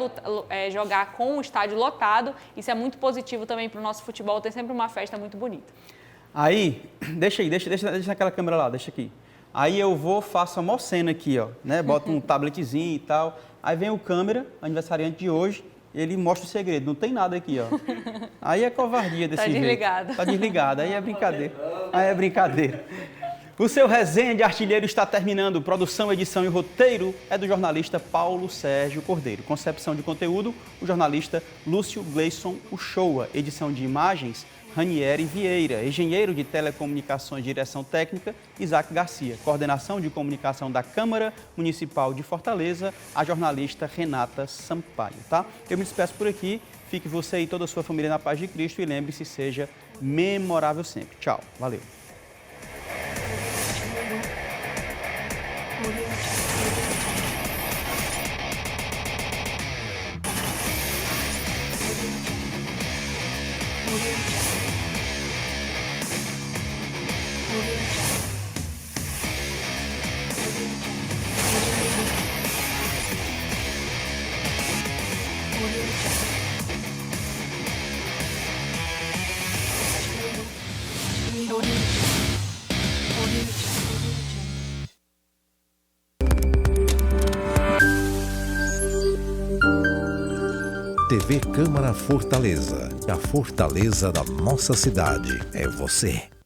jogar com o estádio lotado. Isso é muito positivo também para o nosso futebol, tem sempre uma festa muito bonita. Aí, deixa naquela câmera lá, deixa aqui. Aí eu faço a maior cena aqui, ó, né? Boto um tabletzinho e tal. Aí vem o câmera, aniversariante de hoje, ele mostra o segredo, não tem nada aqui, ó. Aí é covardia desse jeito. Tá desligado. Tá desligado, aí é brincadeira. Aí é brincadeira. O seu Resenha de Artilheiro está terminando. Produção, edição e roteiro é do jornalista Paulo Sérgio Cordeiro. Concepção de conteúdo, o jornalista Lúcio Gleison Uchoa. Edição de imagens, Ranieri Vieira. Engenheiro de telecomunicações e direção técnica, Isaac Garcia. Coordenação de comunicação da Câmara Municipal de Fortaleza, a jornalista Renata Sampaio, tá? Eu me despeço por aqui. Fique você e toda a sua família na paz de Cristo e lembre-se, seja memorável sempre. Tchau, valeu. TV Câmara Fortaleza. A fortaleza da nossa cidade é você.